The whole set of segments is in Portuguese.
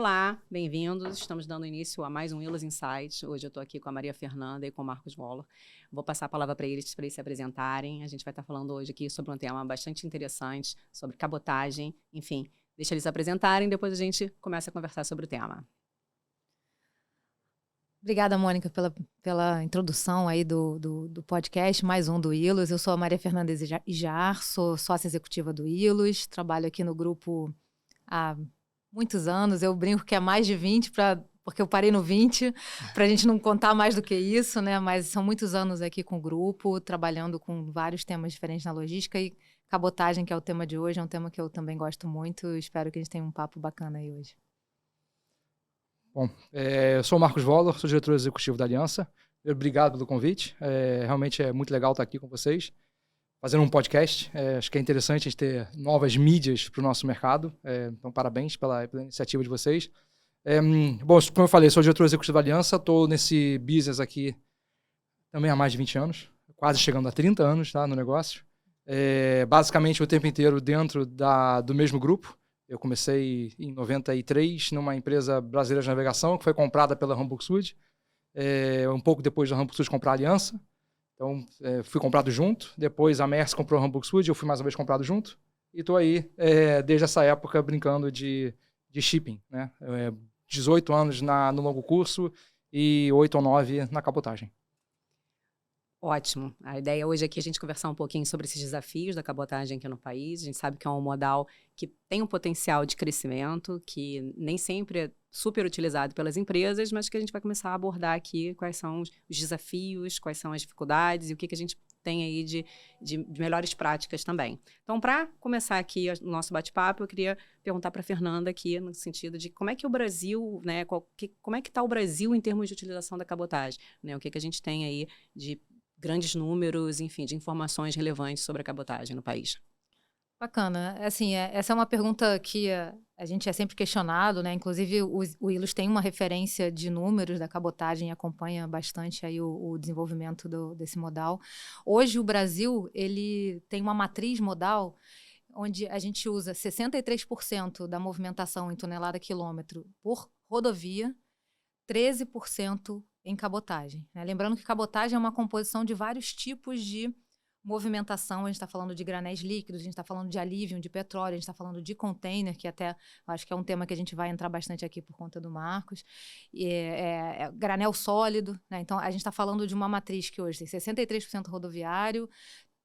Olá, bem-vindos. Estamos dando início a mais um Willis Insights. Hoje eu estou aqui com a Maria Fernanda e com o Marcos Voller. Vou passar a palavra para eles se apresentarem. A gente vai estar falando hoje aqui sobre um tema bastante interessante, sobre cabotagem. Enfim, deixa eles se apresentarem, depois a gente começa a conversar sobre o tema. Obrigada, Mônica, pela introdução aí do podcast, mais um do Willis. Eu sou a Maria Fernanda Ijar, sou sócia executiva do Willis, trabalho aqui no grupo há muitos anos. Eu brinco que é mais de 20, porque eu parei no 20, para a gente não contar mais do que isso, né? Mas são muitos anos aqui com o grupo, trabalhando com vários temas diferentes na logística, e cabotagem, que é o tema de hoje, é um tema que eu também gosto muito. Espero que a gente tenha um papo bacana aí hoje. Bom, eu sou o Marcos Voller, sou diretor executivo da Aliança. Obrigado pelo convite. Realmente é muito legal estar aqui com vocês, fazendo um podcast. Acho que é interessante a gente ter novas mídias para o nosso mercado. Então, parabéns pela iniciativa de vocês. Bom, como eu falei, sou diretor executivo da Aliança. Estou nesse business aqui também há mais de 20 anos, quase chegando a 30 anos, tá, no negócio. Basicamente, o tempo inteiro dentro do mesmo grupo. Eu comecei em 93 numa empresa brasileira de navegação que foi comprada pela Hamburg Süd. Um pouco depois da Hamburg Süd comprar a Aliança. Então, fui comprado junto. Depois a Maersk comprou a Hamburg Süd, eu fui mais uma vez comprado junto. E estou aí desde essa época brincando de shipping, né? 18 anos no longo curso e 8 ou 9 na cabotagem. Ótimo. A ideia hoje aqui é a gente conversar um pouquinho sobre esses desafios da cabotagem aqui no país. A gente sabe que é um modal que tem um potencial de crescimento, que nem sempre é super utilizado pelas empresas, mas que a gente vai começar a abordar aqui quais são os desafios, quais são as dificuldades e o que a gente tem aí de melhores práticas também. Então, para começar aqui o nosso bate-papo, eu queria perguntar para a Fernanda aqui no sentido de como é que o Brasil, né, como é que está o Brasil em termos de utilização da cabotagem, né? O que a gente tem aí de grandes números, enfim, de informações relevantes sobre a cabotagem no país. Bacana. Assim, essa é uma pergunta que a gente é sempre questionado, né? Inclusive, o Willis tem uma referência de números da cabotagem e acompanha bastante aí o desenvolvimento desse modal. Hoje, o Brasil, ele tem uma matriz modal onde a gente usa 63% da movimentação em tonelada-quilômetro por rodovia, 13% em cabotagem, né? Lembrando que cabotagem é uma composição de vários tipos de movimentação. A gente está falando de granéis líquidos, a gente está falando de alívio de petróleo, a gente está falando de container, que até acho que é um tema que a gente vai entrar bastante aqui por conta do Marcos, granel sólido, né? Então, a gente está falando de uma matriz que hoje tem 63% rodoviário,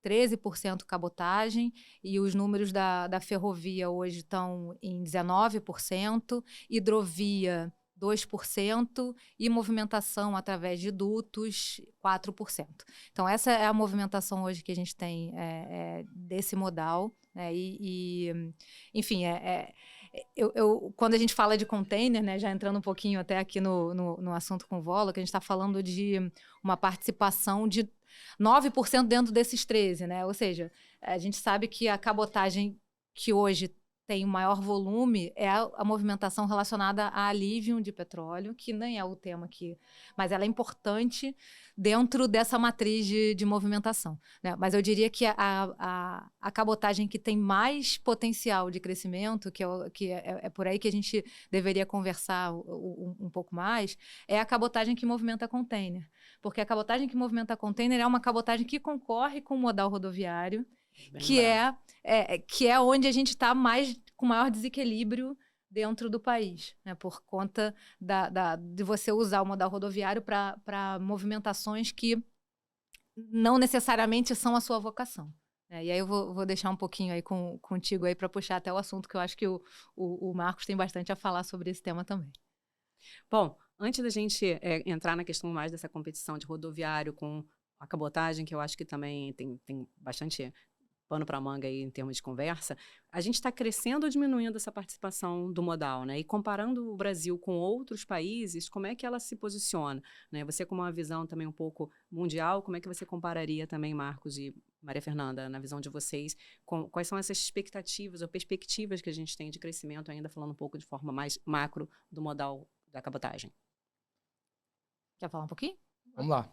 13% cabotagem, e os números da ferrovia hoje estão em 19%, hidrovia 2% e movimentação através de dutos 4%. Então, essa é a movimentação hoje que a gente tem desse modal, né? Enfim, quando a gente fala de container, né, já entrando um pouquinho até aqui no assunto com o Voller, que a gente está falando de uma participação de 9% dentro desses 13%, né? Ou seja, a gente sabe que a cabotagem que hoje tem o maior volume é a movimentação relacionada a alívio de petróleo, que nem é o tema aqui, mas ela é importante dentro dessa matriz de movimentação, né? Mas eu diria que a cabotagem que tem mais potencial de crescimento, que é por aí que a gente deveria conversar um pouco mais, é a cabotagem que movimenta container. Porque a cabotagem que movimenta container é uma cabotagem que concorre com o modal rodoviário, que é onde a gente está com maior desequilíbrio dentro do país, né? Por conta de você usar o modal rodoviário para movimentações que não necessariamente são a sua vocação, né? E aí eu vou deixar um pouquinho aí contigo aí para puxar até o assunto, que eu acho que o Marcos tem bastante a falar sobre esse tema também. Bom, antes da gente entrar na questão mais dessa competição de rodoviário com a cabotagem, que eu acho que também tem bastante pano para manga aí em termos de conversa, a gente está crescendo ou diminuindo essa participação do modal, né? E comparando o Brasil com outros países, como é que ela se posiciona, né? Você com uma visão também um pouco mundial, como é que você compararia também, Marcos e Maria Fernanda, na visão de vocês, quais são essas expectativas ou perspectivas que a gente tem de crescimento, ainda falando um pouco de forma mais macro do modal da cabotagem? Quer falar um pouquinho? Vamos lá.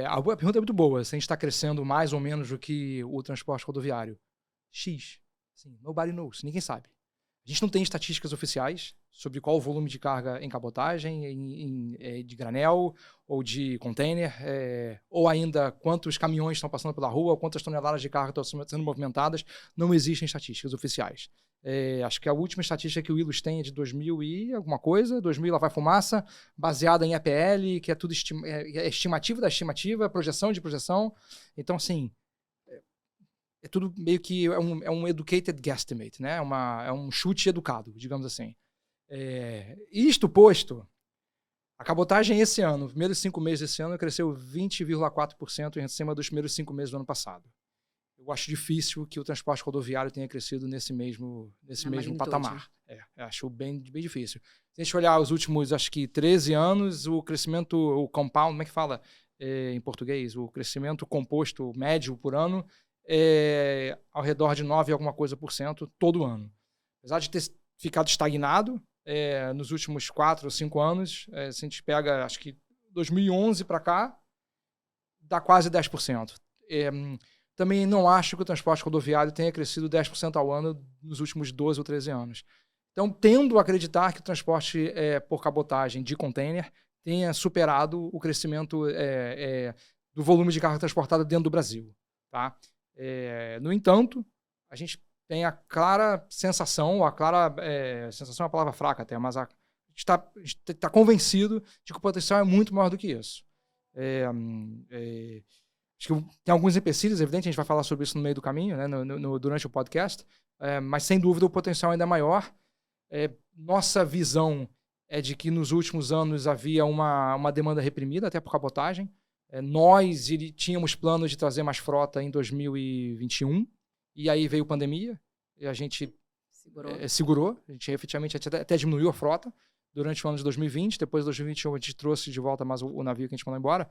A pergunta é muito boa. Se a gente está crescendo mais ou menos do que o transporte rodoviário. X. Assim, nobody knows. Ninguém sabe. A gente não tem estatísticas oficiais sobre qual o volume de carga em cabotagem, de granel ou de container, ou ainda quantos caminhões estão passando pela rua, quantas toneladas de carga estão sendo movimentadas. Não existem estatísticas oficiais. Acho que a última estatística que o Ilus tem é de 2000 e alguma coisa, 2000 lá vai fumaça, baseada em EPL, que é tudo estimativa da estimativa, projeção de projeção. Então, assim, é tudo meio que é um educated guesstimate, né? É um chute educado, digamos assim. Isto posto, a cabotagem esse ano, nos primeiros 5 meses desse ano, cresceu 20,4% em cima dos primeiros 5 meses do ano passado. Eu acho difícil que o transporte rodoviário tenha crescido nesse mesmo patamar. Acho bem difícil. Se a gente olhar os últimos, acho que 13 anos, o crescimento, o compound, como é que fala em português? O crescimento composto médio por ano ao redor de 9 alguma coisa por cento todo ano. Apesar de ter ficado estagnado nos últimos 4 ou 5 anos, se a gente pega, acho que 2011 para cá, dá quase 10%. Também não acho que o transporte rodoviário tenha crescido 10% ao ano nos últimos 12 ou 13 anos. Então, tendo a acreditar que o transporte por cabotagem de container tenha superado o crescimento do volume de carga transportada dentro do Brasil. Tá? No entanto, a gente tem a clara sensação, sensação é uma palavra fraca até, mas a gente está convencido de que o potencial é muito maior do que isso. Acho que tem alguns empecilhos, evidente, a gente vai falar sobre isso no meio do caminho, né, durante o podcast, mas sem dúvida o potencial ainda é maior. Nossa visão é de que nos últimos anos havia uma demanda reprimida, até por cabotagem. Nós tínhamos planos de trazer mais frota em 2021, e aí veio a pandemia, e a gente segurou. A gente efetivamente até diminuiu a frota durante o ano de 2020, depois de 2021 a gente trouxe de volta mais o navio que a gente mandou embora.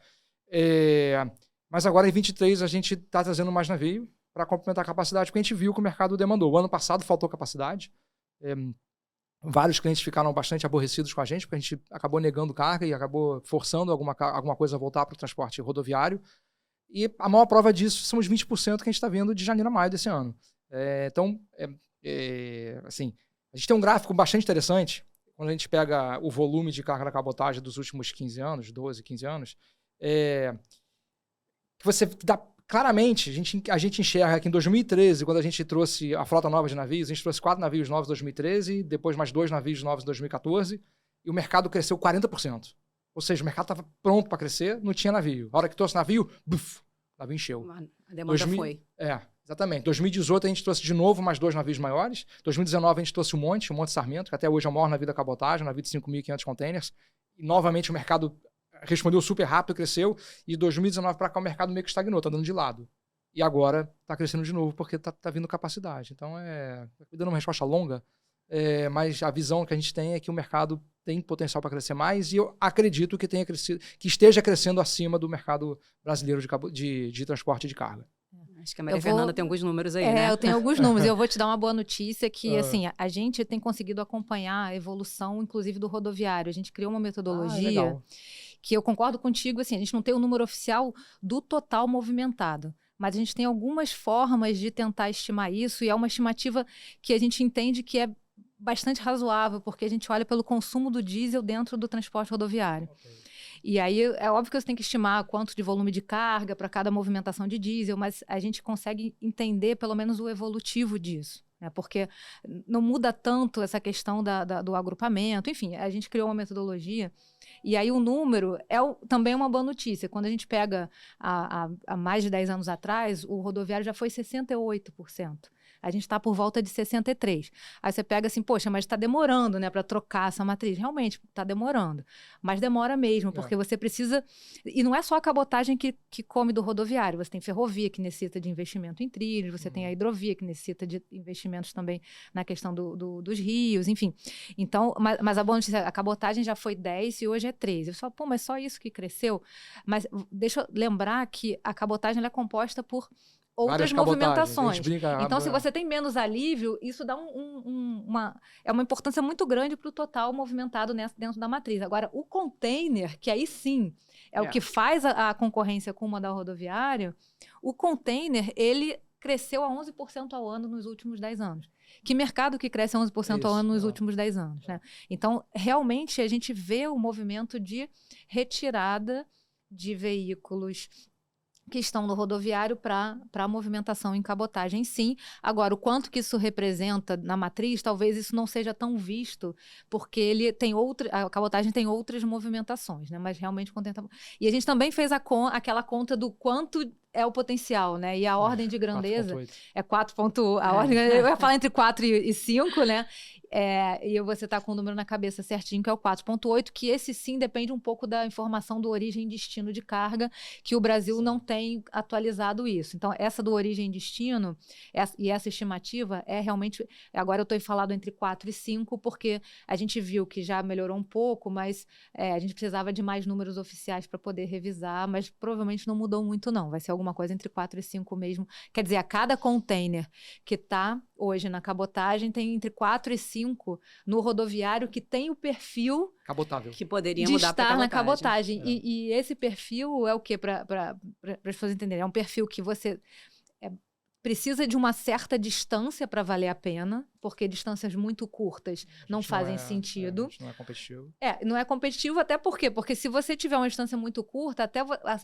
Mas agora em 2023 a gente está trazendo mais navio para complementar a capacidade, porque a gente viu que o mercado demandou. O ano passado faltou capacidade. Vários clientes ficaram bastante aborrecidos com a gente, porque a gente acabou negando carga e acabou forçando alguma coisa a voltar para o transporte rodoviário. E a maior prova disso são os 20% que a gente está vendo de janeiro a maio desse ano. Assim, a gente tem um gráfico bastante interessante, quando a gente pega o volume de carga da cabotagem dos últimos 15 anos, 12, 15 anos, que você dá claramente, a gente enxerga que em 2013, quando a gente trouxe a frota nova de navios, a gente trouxe 4 navios novos em 2013, depois mais 2 navios novos em 2014, e o mercado cresceu 40%. Ou seja, o mercado estava pronto para crescer, não tinha navio. A hora que trouxe navio, buf, o navio encheu. A demanda foi. Exatamente. 2018 a gente trouxe de novo mais 2 navios maiores. 2019 a gente trouxe o Monte Sarmento, que até hoje é o maior navio da cabotagem, um navio de 5.500 containers. E novamente o mercado respondeu super rápido, cresceu, e de 2019 para cá o mercado meio que estagnou, está dando de lado. E agora está crescendo de novo, porque está vindo capacidade. Então, dando uma resposta longa, mas a visão que a gente tem é que o mercado tem potencial para crescer mais, e eu acredito que tenha crescido, que esteja crescendo acima do mercado brasileiro de transporte de carga. Acho que a Maria Fernanda tem alguns números aí, né? Eu tenho alguns números. Eu vou te dar uma boa notícia que, assim, a gente tem conseguido acompanhar a evolução, inclusive, do rodoviário. A gente criou uma metodologia que eu concordo contigo, assim, a gente não tem o número oficial do total movimentado, mas a gente tem algumas formas de tentar estimar isso, e é uma estimativa que a gente entende que é bastante razoável, porque a gente olha pelo consumo do diesel dentro do transporte rodoviário. Okay. E aí é óbvio que você tem que estimar quanto de volume de carga para cada movimentação de diesel, mas a gente consegue entender pelo menos o evolutivo disso, né? Porque não muda tanto essa questão do agrupamento. Enfim, a gente criou uma metodologia, e aí o número também é uma boa notícia. Quando a gente pega há mais de 10 anos atrás, o rodoviário já foi 68%. A gente está por volta de 63%. Aí você pega assim, poxa, mas está demorando, né, para trocar essa matriz. Realmente, está demorando. Mas demora mesmo, porque você precisa... E não é só a cabotagem que come do rodoviário. Você tem ferrovia, que necessita de investimento em trilhos. Você tem a hidrovia, que necessita de investimentos também na questão dos rios, enfim. Então, mas a boa notícia, a cabotagem já foi 10% e hoje é 13%. Eu só, mas só isso que cresceu? Mas deixa eu lembrar que a cabotagem ela é composta por outras movimentações. Então, se você tem menos alívio, isso dá uma importância muito grande para o total movimentado dentro da matriz. Agora, o container, que aí sim é o que faz a concorrência com o modal rodoviário, o container, ele cresceu a 11% ao ano nos últimos 10 anos. Que mercado que cresce a 11% ao ano nos últimos 10 anos? Né? Então, realmente, a gente vê o movimento de retirada de veículos que estão no rodoviário para a movimentação em cabotagem, sim. Agora, o quanto que isso representa na matriz, talvez isso não seja tão visto, porque ele tem a cabotagem tem outras movimentações, né? Mas realmente contenta. E a gente também fez aquela conta do quanto é o potencial, né? E a ordem de grandeza 4,8. é 4. A ordem, eu ia falar entre 4 e 5, né? E você está com o número na cabeça certinho, que é o 4,8, que esse sim depende um pouco da informação do origem e destino de carga, que o Brasil não tem atualizado isso. Então, essa do origem e destino, e essa estimativa é realmente... Agora eu estou falando entre 4 e 5, porque a gente viu que já melhorou um pouco, mas a gente precisava de mais números oficiais para poder revisar, mas provavelmente não mudou muito, não. Vai ser alguma coisa entre 4 e 5 mesmo. Quer dizer, a cada container que está hoje na cabotagem tem entre 4 e 5 no rodoviário que tem o perfil Cabotável. Que poderia de mudar para estar na cabotagem. É. E esse perfil é o quê? Para as pessoas entenderem. É um perfil que você precisa de uma certa distância para valer a pena, porque distâncias muito curtas não fazem sentido. Não é competitivo. Não é competitivo até por quê? Porque se você tiver uma distância muito curta, até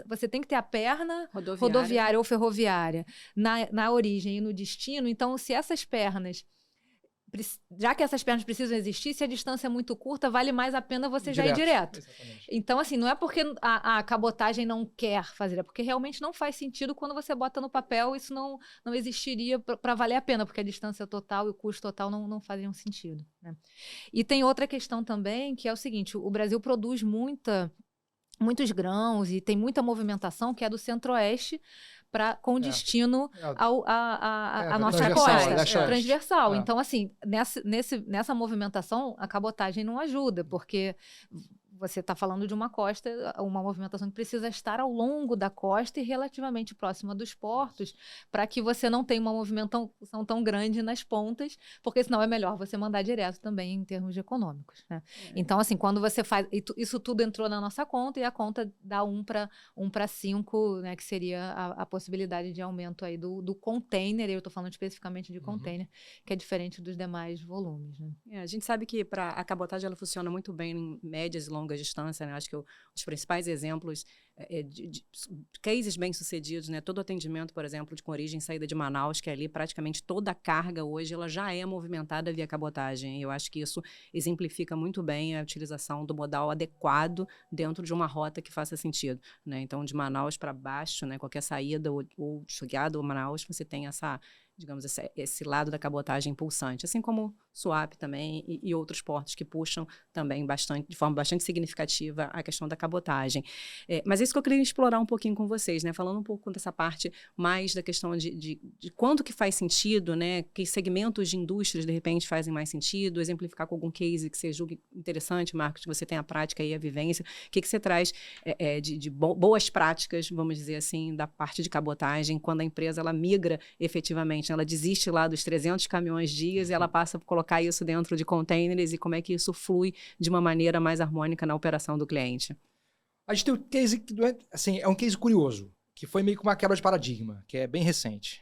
você tem que ter a perna rodoviária ou ferroviária na origem e no destino. Então, se essas pernas... Já que essas pernas precisam existir, se a distância é muito curta, vale mais a pena você já ir direto. Exatamente. Então, assim, não é porque a cabotagem não quer fazer, é porque realmente não faz sentido quando você bota no papel, isso não existiria para valer a pena, porque a distância total e o custo total não faziam sentido. Né? E tem outra questão também, que é o seguinte, o Brasil produz muitos grãos e tem muita movimentação que é do centro-oeste com destino à nossa costa, transversal. Então, assim, nessa movimentação, a cabotagem não ajuda, porque você está falando de uma costa, uma movimentação que precisa estar ao longo da costa e relativamente próxima dos portos, para que você não tenha uma movimentação tão grande nas pontas, porque senão é melhor você mandar direto também em termos econômicos. Né? Então, assim, quando você faz... Isso tudo entrou na nossa conta, e a conta dá 1 para 5, né, que seria a possibilidade de aumento aí do container, eu estou falando especificamente de container, que é diferente dos demais volumes. Né? A gente sabe que a cabotagem ela funciona muito bem em médias e longas distâncias, né? Acho que os principais exemplos de cases bem-sucedidos, né? Todo atendimento, por exemplo, com origem e saída de Manaus, que é ali praticamente toda a carga hoje, ela já é movimentada via cabotagem. E eu acho que isso exemplifica muito bem a utilização do modal adequado dentro de uma rota que faça sentido, né? Então, de Manaus para baixo, né? Qualquer saída ou chegada a Manaus, você tem digamos, esse lado da cabotagem pulsante, assim como Suape também e outros portos que puxam também de forma bastante significativa a questão da cabotagem. Mas é isso que eu queria explorar um pouquinho com vocês, né? Falando um pouco dessa parte mais da questão de quanto que faz sentido, né? Que segmentos de indústrias, de repente, fazem mais sentido, exemplificar com algum case que você julgue interessante, Marcos, que você tem a prática e a vivência. O que você traz de boas práticas, vamos dizer assim, da parte de cabotagem, quando a empresa ela migra efetivamente, ela desiste lá dos 300 caminhões dias e ela passa a colocar isso dentro de containers, e como é que isso flui de uma maneira mais harmônica na operação do cliente? A gente tem um case que é um case curioso, que foi meio que uma quebra de paradigma, que é bem recente.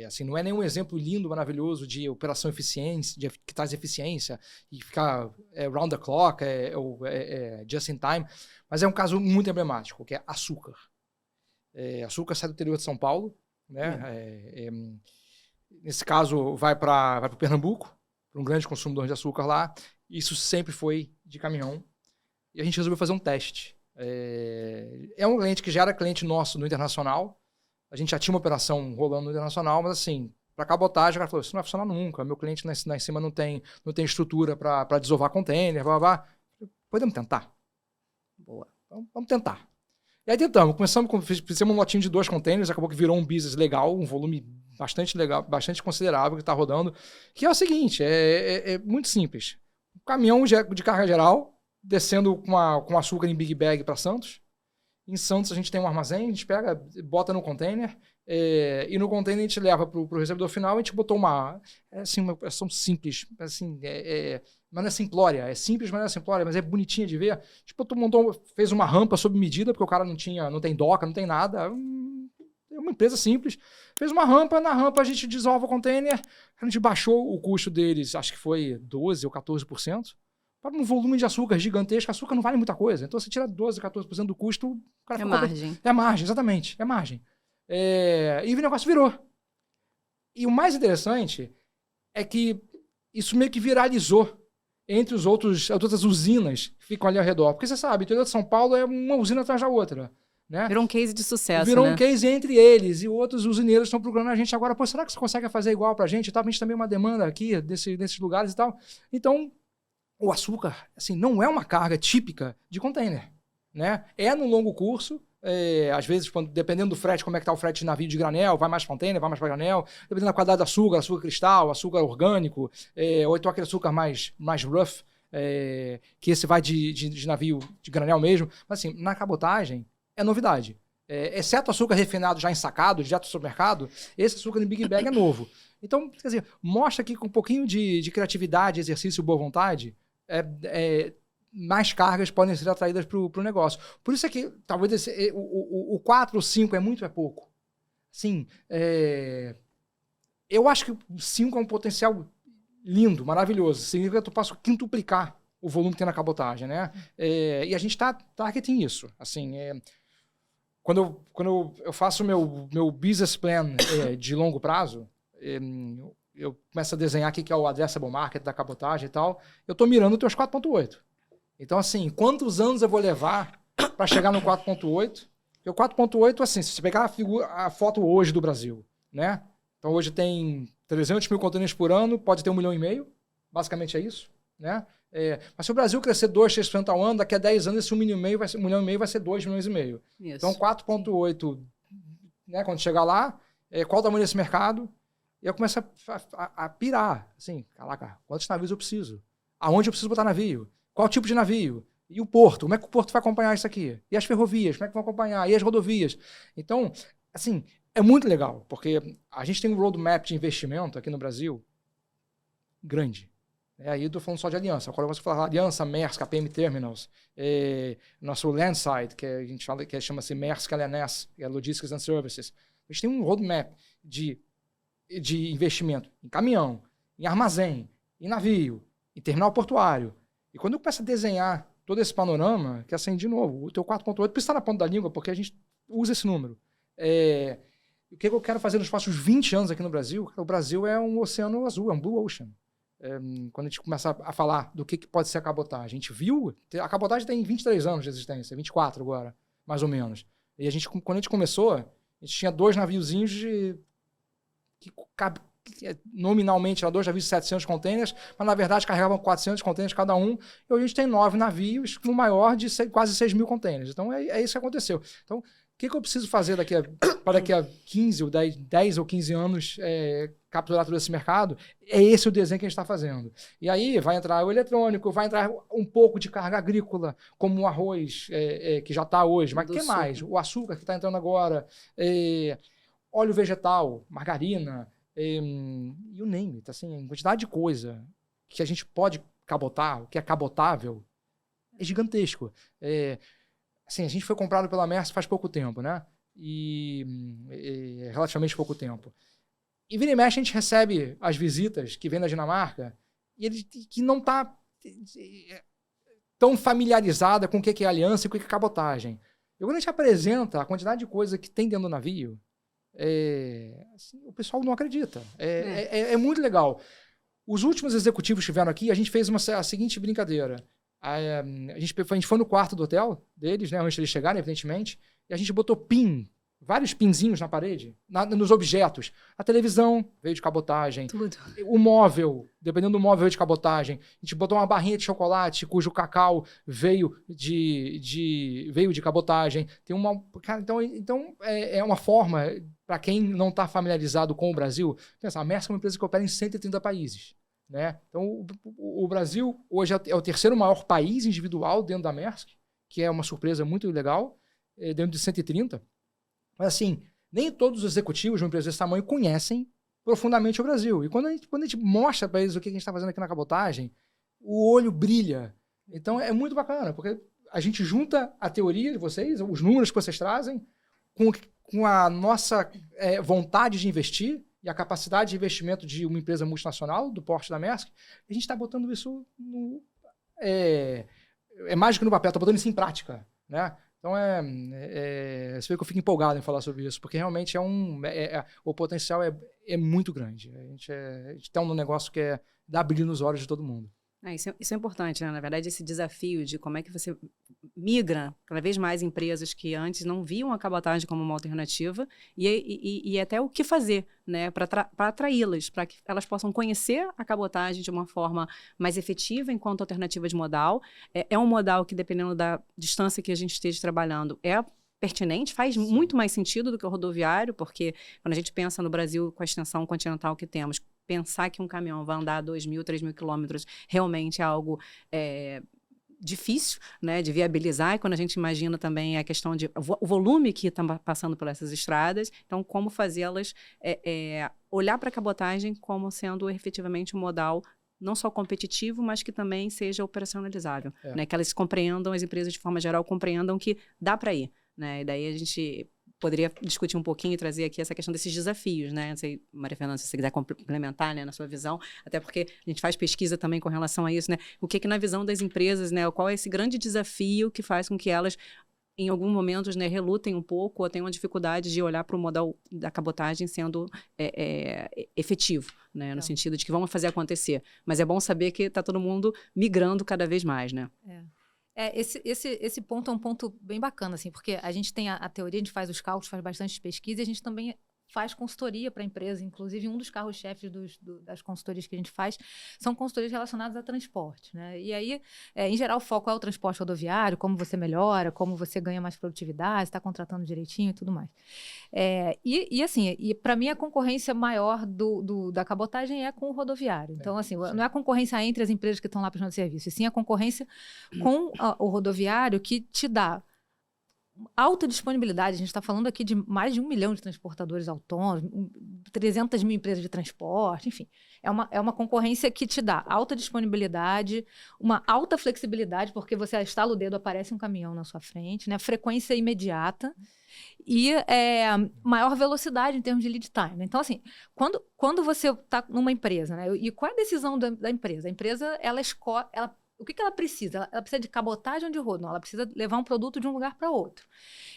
Assim, não é nenhum exemplo lindo, maravilhoso de operação eficiência, que traz eficiência e ficar round the clock, just in time, mas é um caso muito emblemático, que é açúcar. Açúcar sai do interior de São Paulo, né? Nesse caso, vai para o Pernambuco, para um grande consumidor de açúcar lá. Isso sempre foi de caminhão. E a gente resolveu fazer um teste. É um cliente que já era cliente nosso no internacional. A gente já tinha uma operação rolando no internacional, mas assim, para cabotagem, o cara falou, isso não vai funcionar nunca. Meu cliente lá em cima não tem estrutura para desovar container, blá, blá, blá. Podemos tentar? Boa. Então, vamos tentar. E aí tentamos. Fizemos um lotinho de 2 containers, acabou que virou um business legal, um volume bastante legal, bastante considerável que está rodando, que é o seguinte, é muito simples. Um caminhão de carga geral, descendo com açúcar em Big Bag para Santos. Em Santos a gente tem um armazém, a gente pega, bota no container, e no container a gente leva para o recebedor final, a gente botou uma ação simples, assim, mas não é simplória, é simples, mas não é simplória, mas é bonitinha de ver. Tipo, fez uma rampa sob medida, porque o cara não tem doca, não tem nada, uma empresa simples, fez uma rampa, na rampa a gente desova o container, a gente baixou o custo deles, acho que foi 12% ou 14%, para um volume de açúcar gigantesco. Açúcar não vale muita coisa, então você tira 12%, 14% do custo, o cara É margem. É margem, exatamente, é margem. E o negócio virou. E o mais interessante é que isso meio que viralizou entre as outras usinas que ficam ali ao redor. Porque você sabe, o interior de São Paulo é uma usina atrás da outra. Né? Virou um case de sucesso, Virou né? um case entre eles. E outros usineiros estão procurando a gente agora. Pô, será que você consegue fazer igual pra gente? A gente também uma demanda aqui desses lugares e tal. Então, o açúcar, assim, não é uma carga típica de container. Né? É no longo curso. Às vezes, dependendo do frete, como é que está o frete de navio de granel, vai mais container, vai mais para granel, dependendo da qualidade do açúcar cristal, açúcar orgânico, ou então aquele açúcar mais rough, que esse vai de navio de granel mesmo. Mas assim, na cabotagem é novidade. Exceto açúcar refinado já ensacado, direto do supermercado, esse açúcar em Big Bag é novo. Então, quer dizer, mostra que com um pouquinho de criatividade, exercício e boa vontade, mais cargas podem ser atraídas para o negócio. Por isso é que talvez o 4 ou 5 é muito, é pouco. Sim, eu acho que o 5 é um potencial lindo, maravilhoso. Significa que eu posso quintuplicar o volume que tem na cabotagem, né? E a gente está targeting isso. Assim, quando eu faço o meu business plan de longo prazo, eu começo a desenhar o que é o addressable market da cabotagem e tal, eu estou mirando os teus 4.8. Então, assim, quantos anos eu vou levar para chegar no 4.8? Porque o 4.8, assim, se você pegar a foto hoje do Brasil, né? Então, hoje tem 300 mil containers por ano, pode ter 1,5 milhão, basicamente é isso, né? Mas se o Brasil crescer 2-3% ao ano, daqui a 10 anos esse 1,5 milhão vai ser 2,5 milhões. Isso. Então, 4.8, né, quando chegar lá, qual o tamanho desse mercado? E eu começo a pirar, assim, caraca, quantos navios eu preciso? Aonde eu preciso botar navio? Qual tipo de navio? E o porto? Como é que o porto vai acompanhar isso aqui? E as ferrovias? Como é que vão acompanhar? E as rodovias? Então, assim, é muito legal, porque a gente tem um roadmap de investimento aqui no Brasil grande. Aí eu estou falando só de aliança. Agora você falar aliança, Maersk, APM Terminals, nosso Landside, que a gente fala, que chama-se Maersk LNS, que é Logistics and Services. A gente tem um roadmap de investimento em caminhão, em armazém, em navio, em terminal portuário. E quando eu começo a desenhar todo esse panorama, que assim, de novo, o teu 4.8 precisa estar na ponta da língua, porque a gente usa esse número. O que eu quero fazer nos próximos 20 anos aqui no Brasil? O Brasil é um oceano azul, é um blue ocean. Quando a gente começa a falar do que pode ser a cabotagem, a gente viu, a cabotagem tem 23 anos de existência, 24 agora, mais ou menos. E quando a gente começou, a gente tinha 2 naviozinhos que nominalmente eram 2 navios de 700 containers, mas na verdade carregavam 400 containers cada um, e hoje a gente tem 9 navios com o maior de quase 6 mil containers. Então é isso que aconteceu. Então, o que eu preciso fazer para daqui a 15 ou 10 ou 15 anos capturar todo esse mercado? É esse o desenho que a gente está fazendo. E aí vai entrar o eletrônico, vai entrar um pouco de carga agrícola, como o arroz, que já está hoje, mas o que mais? O açúcar que está entrando agora, óleo vegetal, margarina, you name it, assim, quantidade de coisa que a gente pode cabotar, que é cabotável, é gigantesco. Assim, a gente foi comprado pela Maersk faz pouco tempo, né? E relativamente pouco tempo. E vira e mexe a gente recebe as visitas que vêm da Dinamarca e ele que não está tão familiarizada com o que é aliança e com o que é cabotagem. E quando a gente apresenta a quantidade de coisa que tem dentro do navio, assim, o pessoal não acredita. É muito legal. Os últimos executivos que estiveram aqui, a gente fez a seguinte brincadeira. A gente foi no quarto do hotel deles, né, antes de eles chegarem, evidentemente, e a gente botou vários pinzinhos na parede, nos objetos. A televisão veio de cabotagem. Tudo. O móvel, dependendo do móvel, veio de cabotagem. A gente botou uma barrinha de chocolate cujo cacau veio de cabotagem. Tem então é uma forma, para quem não está familiarizado com o Brasil, pensa, a Maersk é uma empresa que opera em 130 países. Né? Então, o Brasil hoje é o terceiro maior país individual dentro da Maersk, que é uma surpresa muito legal, dentro de 130. Mas, assim, nem todos os executivos de uma empresa desse tamanho conhecem profundamente o Brasil. E quando a gente mostra para eles o que a gente está fazendo aqui na cabotagem, o olho brilha. Então, é muito bacana, porque a gente junta a teoria de vocês, os números que vocês trazem, com com a nossa vontade de investir e a capacidade de investimento de uma empresa multinacional do porte da Maersk, a gente está botando isso mais do que no papel, está botando isso em prática, né? Então, você vê que eu fico empolgado em falar sobre isso, porque realmente o potencial é muito grande. A gente está num negócio que dá brilho nos olhos de todo mundo. Isso é importante, né? Na verdade, esse desafio de como é que você migra cada vez mais empresas que antes não viam a cabotagem como uma alternativa e até o que fazer, né? Para atraí-las, para que elas possam conhecer a cabotagem de uma forma mais efetiva enquanto alternativa de modal. É um modal que, dependendo da distância que a gente esteja trabalhando, é pertinente, faz muito mais sentido do que o rodoviário, porque quando a gente pensa no Brasil com a extensão continental que temos, pensar que um caminhão vai andar 2.000, 3.000 quilômetros realmente é algo difícil, né, de viabilizar. E quando a gente imagina também a questão de o volume que está passando por essas estradas, então como fazê-las olhar para a cabotagem como sendo efetivamente um modal não só competitivo, mas que também seja operacionalizável, né, que elas compreendam, as empresas de forma geral compreendam que dá para ir, né, e daí a gente poderia discutir um pouquinho e trazer aqui essa questão desses desafios, né? Não sei, Maria Fernanda, se você quiser complementar, né, na sua visão, até porque a gente faz pesquisa também com relação a isso, né? O que na visão das empresas, né? Qual é esse grande desafio que faz com que elas, em alguns momentos, né, relutem um pouco ou tenham dificuldade de olhar para o modal da cabotagem sendo efetivo, né? No sentido de que vamos fazer acontecer. Mas é bom saber que está todo mundo migrando cada vez mais, né? Esse ponto é um ponto bem bacana, assim, porque a gente tem a teoria, a gente faz os cálculos, faz bastante pesquisa, e a gente também faz consultoria para a empresa. Inclusive, um dos carros-chefes das consultorias que a gente faz são consultorias relacionadas a transporte, né? E aí, em geral, o foco é o transporte rodoviário, como você melhora, como você ganha mais produtividade, está contratando direitinho e tudo mais. E para mim, a concorrência maior da cabotagem é com o rodoviário. Então, assim, não é a concorrência entre as empresas que estão lá prestando serviço, e sim a concorrência com o rodoviário, que te dá alta disponibilidade. A gente está falando aqui de mais de 1 milhão de transportadores autônomos, 300 mil empresas de transporte, enfim. É uma concorrência que te dá alta disponibilidade, uma alta flexibilidade, porque você estala o dedo, aparece um caminhão na sua frente, né? Frequência imediata e maior velocidade em termos de lead time. Então, assim, quando você está numa empresa, né? E qual é a decisão da empresa? A empresa, ela escolhe... O que ela precisa? Ela precisa de cabotagem ou de rodo? Não, ela precisa levar um produto de um lugar para outro.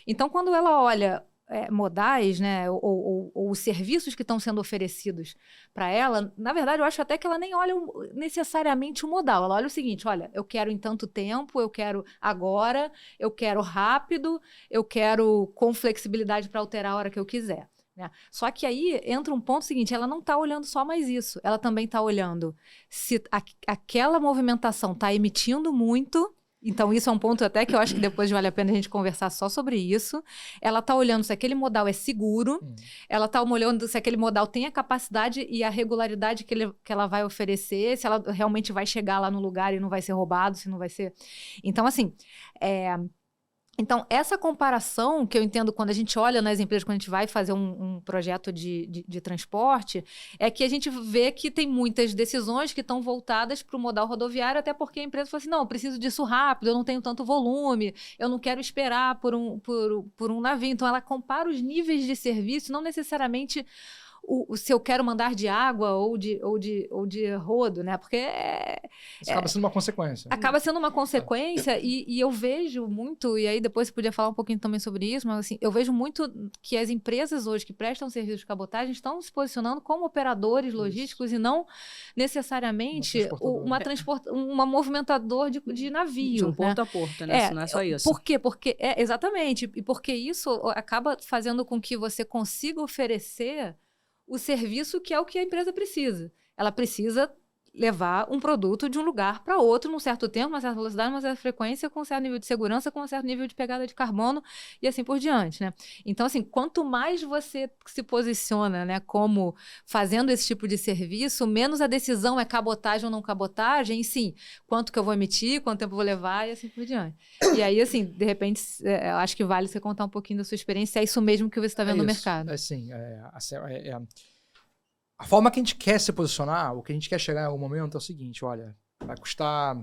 Então, quando ela olha modais, né, ou os serviços que estão sendo oferecidos para ela, na verdade, eu acho até que ela nem olha necessariamente o modal. Ela olha o seguinte: olha, eu quero em tanto tempo, eu quero agora, eu quero rápido, eu quero com flexibilidade para alterar a hora que eu quiser. Né? Só que aí entra um ponto seguinte: ela não está olhando só mais isso, ela também está olhando se aquela movimentação está emitindo muito. Então, isso é um ponto até que eu acho que depois vale a pena a gente conversar só sobre isso. Ela está olhando se aquele modal é seguro, ela está olhando se aquele modal tem a capacidade e a regularidade que ela vai oferecer, se ela realmente vai chegar lá no lugar e não vai ser roubado, se não vai ser... Então, assim... Então, essa comparação que eu entendo quando a gente olha nas empresas, quando a gente vai fazer um projeto de transporte, é que a gente vê que tem muitas decisões que estão voltadas para o modal rodoviário, até porque a empresa fala assim: não, eu preciso disso rápido, eu não tenho tanto volume, eu não quero esperar por um navio. Então, ela compara os níveis de serviço, não necessariamente... se eu quero mandar de água ou de rodo, né? Porque isso acaba sendo uma consequência. Acaba sendo uma consequência e eu vejo muito, e aí depois você podia falar um pouquinho também sobre isso, mas assim, eu vejo muito que as empresas hoje que prestam serviço de cabotagem estão se posicionando como operadores logísticos e não necessariamente uma movimentador de navio. De um porto a porto, né? Não é só isso. Por quê? Porque, exatamente, e porque isso acaba fazendo com que você consiga oferecer o serviço que é o que a empresa precisa. Ela precisa levar um produto de um lugar para outro num certo tempo, uma certa velocidade, uma certa frequência, com um certo nível de segurança, com um certo nível de pegada de carbono e assim por diante, né? Então, assim, quanto mais você se posiciona, né, como fazendo esse tipo de serviço, menos a decisão é cabotagem ou não cabotagem, sim, quanto que eu vou emitir, quanto tempo eu vou levar e assim por diante. E aí, assim, de repente, eu acho que vale você contar um pouquinho da sua experiência, é isso mesmo que você está vendo no mercado. A forma que a gente quer se posicionar, o que a gente quer chegar em algum momento é o seguinte: olha, vai custar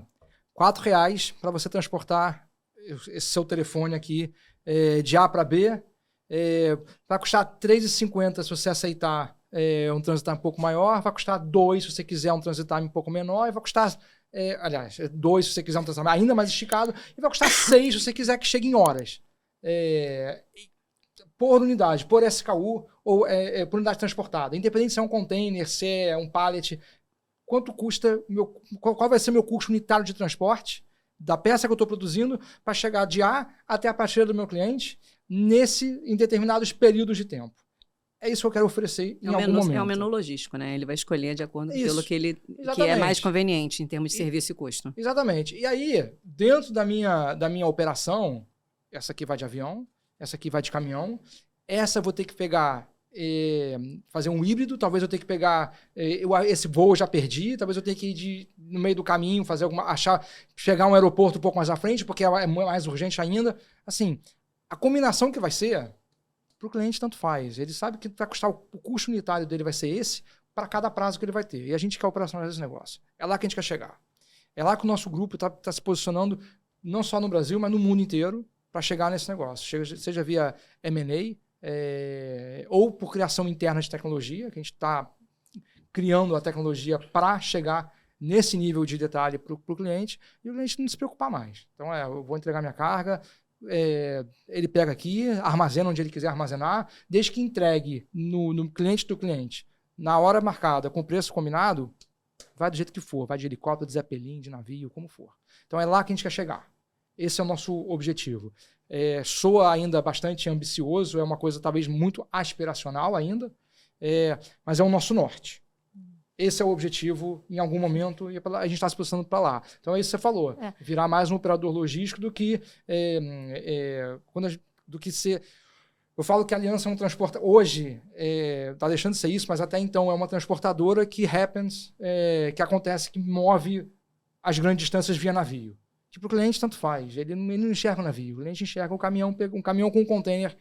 R$4 para você transportar esse seu telefone aqui de A para B Vai custar R$3,50 se você aceitar um transit time um pouco maior, vai custar R$2 se você quiser um transit time um pouco menor, e vai custar, aliás, R$2 se você quiser um transit time ainda mais esticado, e vai custar R$6 se você quiser que chegue em horas. Por unidade, por SKU ou por unidade transportada. Independente se é um container, se é um pallet, quanto custa, qual vai ser meu custo unitário de transporte da peça que eu estou produzindo para chegar de A até a prateleira do meu cliente em determinados períodos de tempo. É isso que eu quero oferecer em algum momento. É um menu logístico, né? Ele vai escolher de acordo com aquilo que Exatamente. Que é mais conveniente em termos de serviço e custo. Exatamente. E aí, dentro da minha operação, essa aqui vai de avião, essa aqui vai de caminhão, essa eu vou ter que pegar, fazer um híbrido, talvez eu tenha que pegar, esse voo eu já perdi, talvez eu tenha que ir no meio do caminho, chegar a um aeroporto um pouco mais à frente, porque é mais urgente ainda. Assim, a combinação que vai ser, para o cliente tanto faz. Ele sabe que vai custar, o custo unitário dele vai ser esse, para cada prazo que ele vai ter. E a gente quer operacionalizar esse negócio. É lá que a gente quer chegar. É lá que o nosso grupo está se posicionando, não só no Brasil, mas no mundo inteiro, para chegar nesse negócio. Seja via M&A, ou por criação interna de tecnologia, que a gente está criando a tecnologia para chegar nesse nível de detalhe para o cliente, e o cliente não se preocupar mais. Então, eu vou entregar minha carga, ele pega aqui, armazena onde ele quiser armazenar, desde que entregue no cliente do cliente, na hora marcada, com preço combinado, vai do jeito que for, vai de helicóptero, de zeppelin, de navio, como for. Então é lá que a gente quer chegar. Esse é o nosso objetivo. Soa ainda bastante ambicioso, é uma coisa talvez muito aspiracional ainda, mas é o nosso norte. Esse é o objetivo em algum momento e a gente está se posicionando para lá. Então é isso que você falou, virar mais um operador logístico do que ser... Eu falo que a Aliança é um transportador... Hoje está deixando de ser isso, mas até então é uma transportadora que que acontece, que move as grandes distâncias via navio. Que para o cliente tanto faz. Ele não enxerga o navio, o cliente enxerga um caminhão com um container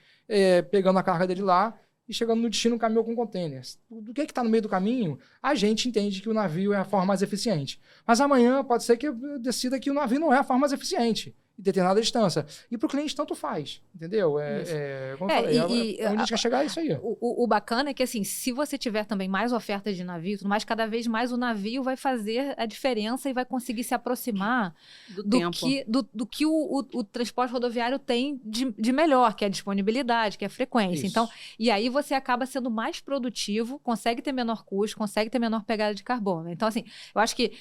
pegando a carga dele lá e chegando no destino um caminhão com containers. Do que está no meio do caminho, a gente entende que o navio é a forma mais eficiente. Mas amanhã pode ser que eu decida que o navio não é a forma mais eficiente em determinada distância. E para o cliente tanto faz, entendeu? Como eu falei, onde a gente quer chegar é isso aí. O bacana é que, assim, se você tiver também mais ofertas de navio, tudo mais, cada vez mais o navio vai fazer a diferença e vai conseguir se aproximar do que o transporte rodoviário tem de melhor, que é a disponibilidade, que é a frequência. Então, e aí você acaba sendo mais produtivo, consegue ter menor custo, consegue ter menor pegada de carbono. Então, assim, eu acho que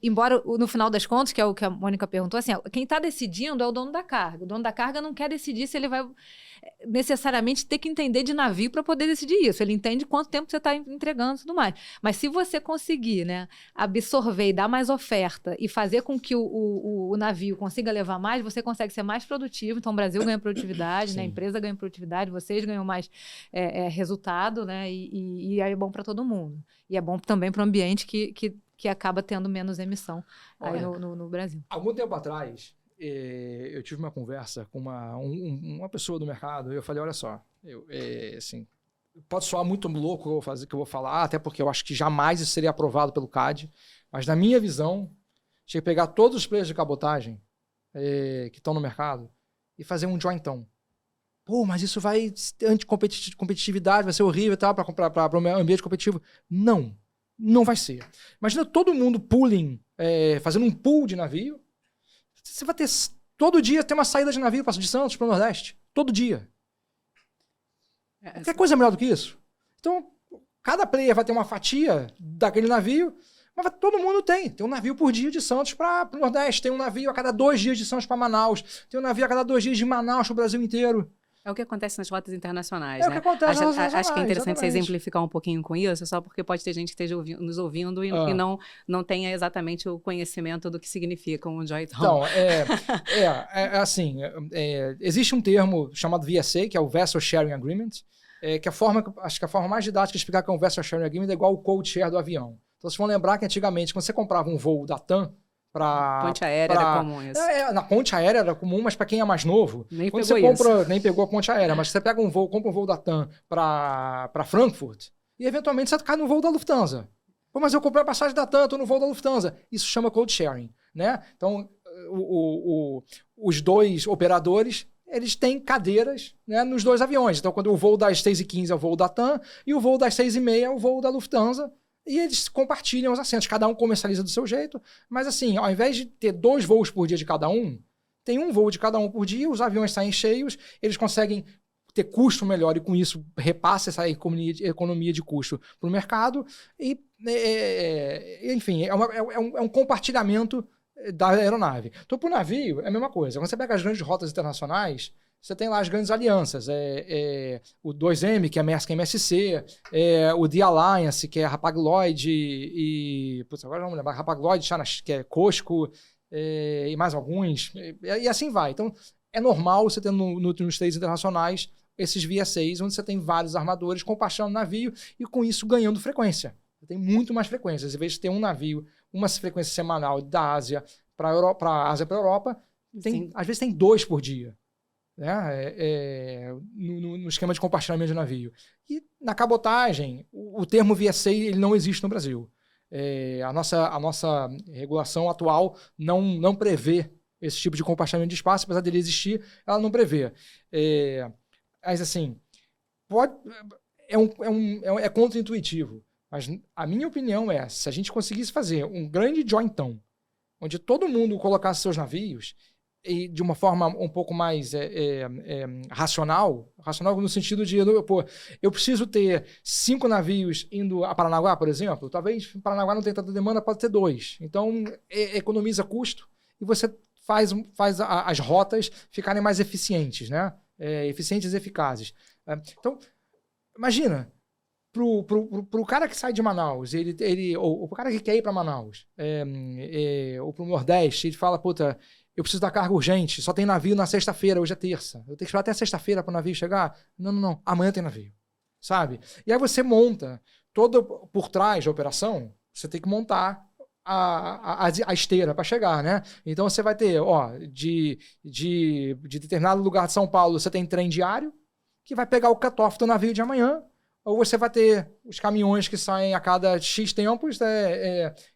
embora no final das contas, que é o que a Mônica perguntou, assim, quem está decidindo é o dono da carga. O dono da carga não quer decidir se ele vai necessariamente ter que entender de navio para poder decidir isso. Ele entende quanto tempo você está entregando e tudo mais. Mas se você conseguir, né, absorver e dar mais oferta e fazer com que o navio consiga levar mais, você consegue ser mais produtivo. Então, o Brasil ganha produtividade, né, a empresa ganha produtividade, vocês ganham mais resultado, né, e aí é bom para todo mundo. E é bom também para o ambiente que acaba tendo menos emissão aí no Brasil. Algum tempo atrás, eu tive uma conversa com uma pessoa do mercado e eu falei, olha só, assim, pode soar muito louco o que eu vou falar, até porque eu acho que jamais isso seria aprovado pelo CAD, mas na minha visão, tinha que pegar todos os players de cabotagem que estão no mercado e fazer um jointão. Pô, mas isso vai anti-competitividade, vai ser horrível e tal, para o ambiente competitivo. Não vai ser. Imagina todo mundo fazendo um pool de navio. Você vai ter, todo dia, ter uma saída de navio de Santos para o Nordeste. Todo dia. Qualquer coisa melhor do que isso. Então, cada player vai ter uma fatia daquele navio, mas todo mundo tem. Tem um navio por dia de Santos para o Nordeste. Tem um navio a cada 2 dias de Santos para Manaus. Tem um navio a cada 2 dias de Manaus para o Brasil inteiro. É o que acontece nas rotas internacionais, né? O que acontece nas rotas internacionais, acho que é interessante exatamente. Você exemplificar um pouquinho com isso, só porque pode ter gente que esteja nos ouvindo e não tenha exatamente o conhecimento do que significa um joint home. Então, assim, existe um termo chamado VSA, que é o Vessel Sharing Agreement, acho que a forma mais didática de explicar que é um Vessel Sharing Agreement é igual o code share do avião. Então, vocês vão lembrar que antigamente, quando você comprava um voo da TAM, ponte aérea era comum isso. Na ponte aérea era comum, mas para quem é mais novo, nem pegou a ponte aérea, mas você pega compra um voo da TAM para Frankfurt e eventualmente você cai no voo da Lufthansa. Pô, mas eu comprei a passagem da TAM, estou no voo da Lufthansa. Isso chama code sharing, né? Então, os dois operadores eles têm cadeiras, né, nos 2 aviões. Então, quando o voo das 6h15 é o voo da TAM e o voo das 6h30 é o voo da Lufthansa, e eles compartilham os assentos. Cada um comercializa do seu jeito, mas assim, ao invés de ter 2 voos por dia de cada um, tem um voo de cada um por dia, os aviões saem cheios, eles conseguem ter custo melhor e com isso repassa essa economia de custo para o mercado e, enfim, é um compartilhamento da aeronave. Então, para o navio, é a mesma coisa. Quando você pega as grandes rotas internacionais, você tem lá as grandes alianças. O 2M, que é Maersk MSC, o The Alliance, que é Hapag-Lloyd e... Putz, agora não me lembro. Hapag-Lloyd, que é COSCO, e mais alguns. E assim vai. Então, é normal você ter nos trades internacionais esses VSAs, onde você tem vários armadores compartilhando navio e com isso ganhando frequência. Você tem muito mais frequências. Em vez de ter um navio, uma frequência semanal da Ásia para a Ásia para a Europa, às vezes tem 2 por dia, né? No esquema de compartilhamento de navio. E na cabotagem, o termo VSA ele não existe no Brasil. A nossa regulação atual não prevê esse tipo de compartilhamento de espaço, apesar dele existir, ela não prevê. Mas assim, é contra-intuitivo. Mas a minha opinião é, se a gente conseguisse fazer um grande jointão, onde todo mundo colocasse seus navios, e de uma forma um pouco mais racional no sentido de, eu preciso ter 5 navios indo a Paranaguá, por exemplo, talvez Paranaguá não tenha tanta demanda, pode ter 2. Então, economiza custo e você faz as rotas ficarem mais eficientes, né? Eficientes e eficazes. Então, imagina, pro cara que sai de Manaus, ou pro cara que quer ir para Manaus, ou pro Nordeste, ele fala, puta, eu preciso da carga urgente, só tem navio na sexta-feira, hoje é terça. Eu tenho que esperar até sexta-feira para o navio chegar? Não, amanhã tem navio, sabe? E aí você monta, por trás da operação, você tem que montar a esteira para chegar, né? Então você vai ter, de determinado lugar de São Paulo, você tem trem diário, que vai pegar o cut-off do navio de amanhã, ou você vai ter os caminhões que saem a cada X tempos,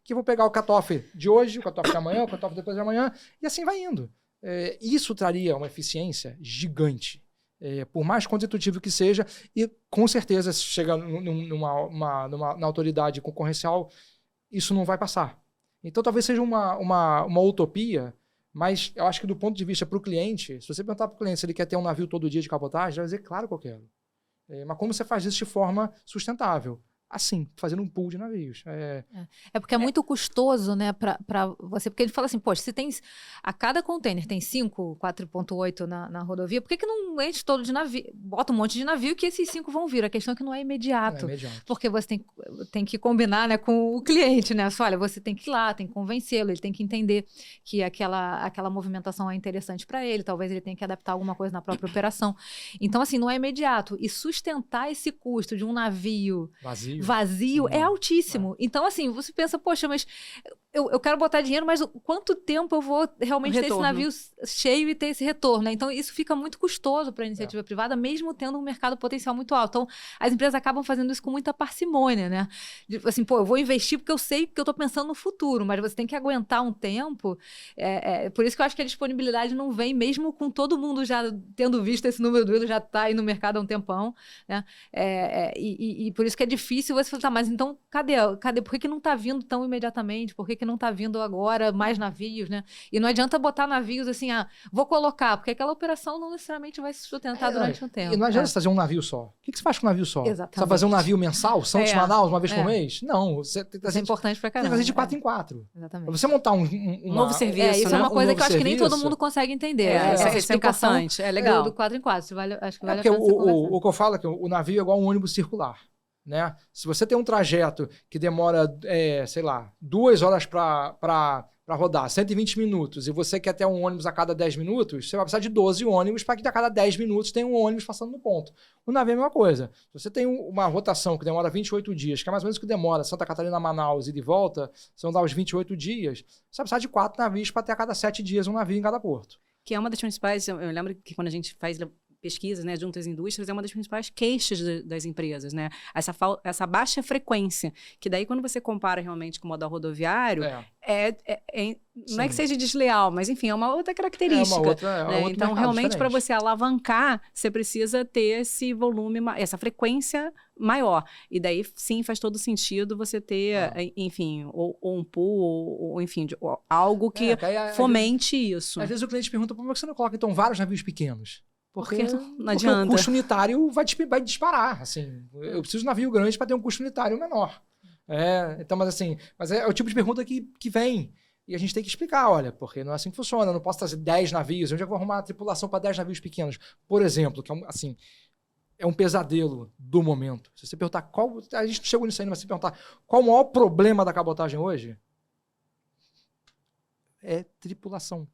que vão pegar o cut-off de hoje, o cut-off de amanhã, o cut-off depois de amanhã, e assim vai indo. Isso traria uma eficiência gigante, por mais contra-intuitivo que seja, e com certeza, se chegar na autoridade concorrencial, isso não vai passar. Então talvez seja uma utopia, mas eu acho que do ponto de vista para o cliente, se você perguntar para o cliente se ele quer ter um navio todo dia de cabotagem, ele vai dizer, claro que eu quero. Mas como você faz isso de forma sustentável? Assim, fazendo um pool de navios. Porque é muito custoso, né, para você. Porque ele fala assim, poxa, se tem a cada container tem 5, 4.8 na rodovia, por que não enche todo de navio? Bota um monte de navio que esses 5 vão vir. A questão é que não é imediato. Porque você tem que combinar, né, com o cliente, né? Olha, você tem que ir lá, tem que convencê-lo, ele tem que entender que aquela movimentação é interessante para ele, talvez ele tenha que adaptar alguma coisa na própria operação. Então, assim, não é imediato. E sustentar esse custo de um navio vazio é altíssimo. Então, assim, você pensa, poxa, mas eu quero botar dinheiro, mas quanto tempo eu vou realmente ter esse navio cheio e ter esse retorno, né? Então, isso fica muito custoso para a iniciativa privada, mesmo tendo um mercado potencial muito alto. Então, as empresas acabam fazendo isso com muita parcimônia, né? Assim, eu vou investir porque eu sei que eu estou pensando no futuro, mas você tem que aguentar um tempo. Por isso que eu acho que a disponibilidade não vem, mesmo com todo mundo já tendo visto esse número do Ilo, já está aí no mercado há um tempão, né? E por isso que é difícil você falar, mas então, cadê? Por que não está vindo tão imediatamente? Por que não está vindo agora mais navios, né? E não adianta botar navios assim, vou colocar, porque aquela operação não necessariamente vai se sustentar durante um tempo. E não adianta você fazer um navio só. O que você faz com um navio só? Exatamente. Você vai fazer um navio mensal? Santos Manaus, uma vez por mês? Não. Isso é importante pra caramba. Tem que fazer de 4 em 4. Exatamente. Pra você montar um novo serviço, isso é uma coisa que eu acho que nem todo mundo consegue entender. Essa explicação é legal. Do 4 em 4. Acho que vale a pena você conversar. O que eu falo é que o navio é igual um ônibus circular. Né? Se você tem um trajeto que demora, 2 horas para rodar, 120 minutos, e você quer ter um ônibus a cada 10 minutos, você vai precisar de 12 ônibus para que a cada 10 minutos tenha um ônibus passando no ponto. O navio é a mesma coisa. Se você tem uma rotação que demora 28 dias, que é mais ou menos o que demora Santa Catarina, Manaus e de volta, são dar os 28 dias, você vai precisar de 4 navios para ter a cada 7 dias um navio em cada porto. Que é uma das principais, eu lembro que quando a gente faz pesquisas, né, junto às indústrias, é uma das principais queixas das empresas, né? Essa baixa frequência, que daí quando você compara realmente com o modal rodoviário, não é que seja desleal, mas enfim, é uma outra característica. Então, realmente, para você alavancar, você precisa ter esse volume, essa frequência maior. E daí, sim, faz todo sentido você ter, enfim, ou um pool, ou enfim, algo que fomente isso. Às vezes o cliente pergunta, por que você não coloca, então, vários navios pequenos? Porque não adianta. O custo unitário vai disparar. Assim, eu preciso de um navio grande para ter um custo unitário menor. Então, mas é o tipo de pergunta que vem. E a gente tem que explicar, olha, porque não é assim que funciona. Eu não posso trazer 10 navios. Onde é que eu vou arrumar uma tripulação para 10 navios pequenos? Por exemplo, que é um pesadelo do momento. Se você perguntar a gente chegou nisso ainda, mas se você perguntar qual o maior problema da cabotagem hoje, é tripulação.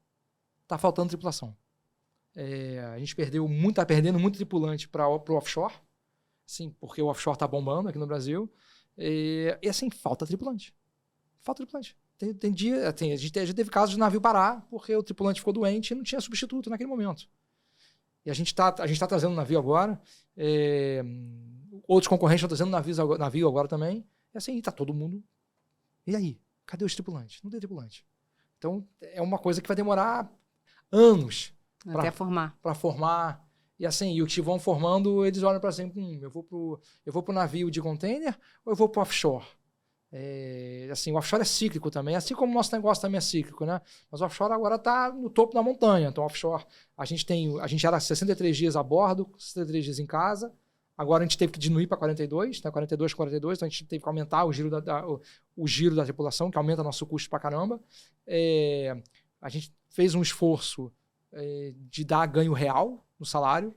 Tá faltando tripulação. A gente tá perdendo muito tripulante para o offshore, assim, porque o offshore tá bombando aqui no Brasil. E assim, falta tripulante. Tem dia, a gente já teve casos de navio parar porque o tripulante ficou doente e não tinha substituto naquele momento. E a gente tá trazendo navio agora, outros concorrentes estão trazendo navio agora também, e assim, tá todo mundo. E aí? Cadê os tripulantes? Não tem tripulante. Então, é uma coisa que vai demorar anos até formar. Para formar. E assim, e os que vão formando, eles olham para assim, eu vou pro navio de container ou eu vou pro offshore? Assim, o offshore é cíclico também, assim como o nosso negócio também é cíclico, né? Mas o offshore agora está no topo da montanha. Então, o offshore, a gente era 63 dias a bordo, 63 dias em casa. Agora a gente teve que diminuir para 42, né? 42, então a gente teve que aumentar o giro da tripulação, que aumenta nosso custo para caramba. A gente fez um esforço de dar ganho real no salário,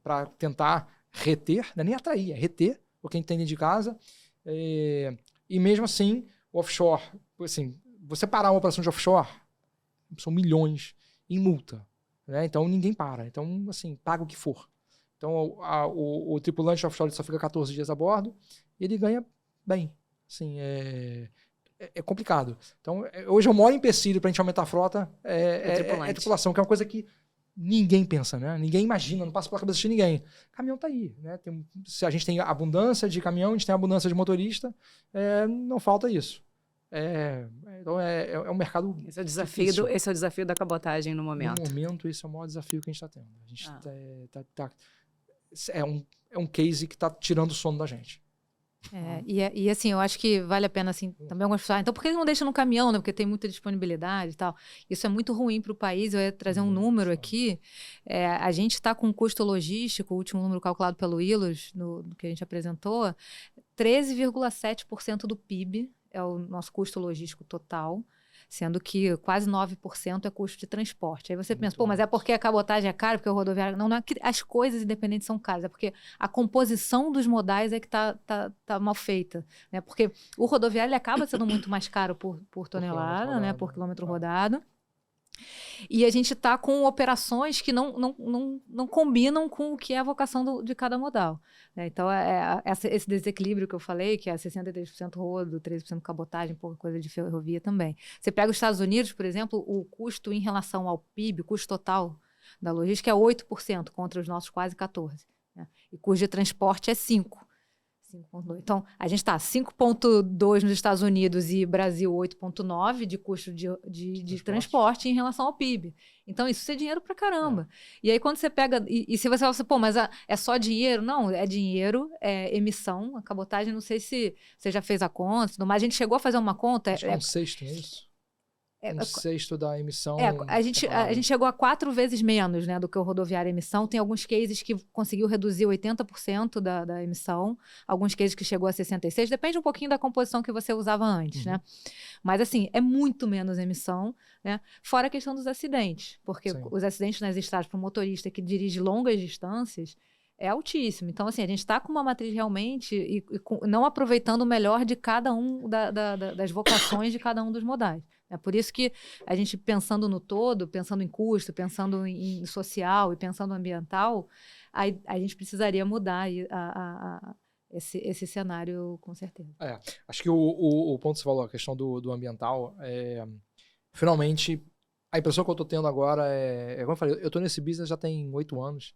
para tentar reter, não é nem atrair, é reter o que a gente tem dentro de casa. E mesmo assim, o offshore, assim, você parar uma operação de offshore, são milhões em multa, né? Então ninguém para. Então, assim, paga o que for. Então, o tripulante offshore só fica 14 dias a bordo e ele ganha bem. Assim, é complicado. Então, hoje o maior empecilho para a gente aumentar a frota é a tripulação, que é uma coisa que ninguém pensa, né? Ninguém imagina, não passa pela cabeça de ninguém. Caminhão tá aí, né? Se a gente tem abundância de caminhão, a gente tem abundância de motorista, não falta isso. Então é um mercado. Esse é o desafio da cabotagem no momento. No momento, esse é o maior desafio que a gente está tendo. A gente é um case que está tirando o sono da gente. E assim, eu acho que vale a pena, assim, também algumas pessoas, então por que não deixa no caminhão, né? Porque tem muita disponibilidade e tal. Isso é muito ruim para o país. Eu ia trazer um número aqui. A gente está com um custo logístico, o último número calculado pelo Ilus, no que a gente apresentou, 13,7% do PIB é o nosso custo logístico total, sendo que quase 9% é custo de transporte. Aí você pensa, mas é porque a cabotagem é cara, porque o rodoviário... Não é que as coisas independentes são caras, é porque a composição dos modais é que tá mal feita, né? Porque o rodoviário ele acaba sendo muito mais caro por tonelada, né? Por quilômetro rodado. E a gente está com operações que não combinam com o que é a vocação de cada modal, né? Então, esse desequilíbrio que eu falei, que é 63% rodo, 13% cabotagem, pouca coisa de ferrovia também. Você pega os Estados Unidos, por exemplo, o custo em relação ao PIB, o custo total da logística é 8%, contra os nossos quase 14%. Né? E custo de transporte é 5%. 5,2. Então, a gente está 5,2 nos Estados Unidos e Brasil 8,9 de custo de transporte em relação ao PIB. Então, isso é dinheiro pra caramba. E aí, quando você pega... E se você fala assim, mas é só dinheiro? Não, é dinheiro, é emissão. A cabotagem, não sei se você já fez a conta, mas a gente chegou a fazer uma conta... Acho que é um sexto, não é isso? Um sexto da emissão. A gente chegou a 4 vezes menos, né, do que o rodoviário emissão. Tem alguns cases que conseguiu reduzir 80% da emissão, alguns cases que chegou a 66%. Depende um pouquinho da composição que você usava antes, né? Mas, assim, é muito menos emissão, né? Fora a questão dos acidentes, porque os acidentes nas estradas para o motorista que dirige longas distâncias é altíssimo. Então, assim, a gente está com uma matriz realmente e não aproveitando o melhor de cada um das vocações de cada um dos modais. É por isso que a gente, pensando no todo, pensando em custo, pensando em social e pensando no ambiental, a gente precisaria mudar esse cenário, com certeza. Acho que o ponto que você falou, a questão do ambiental, finalmente, a impressão que eu estou tendo agora como eu falei, eu estou nesse business já tem 8 anos,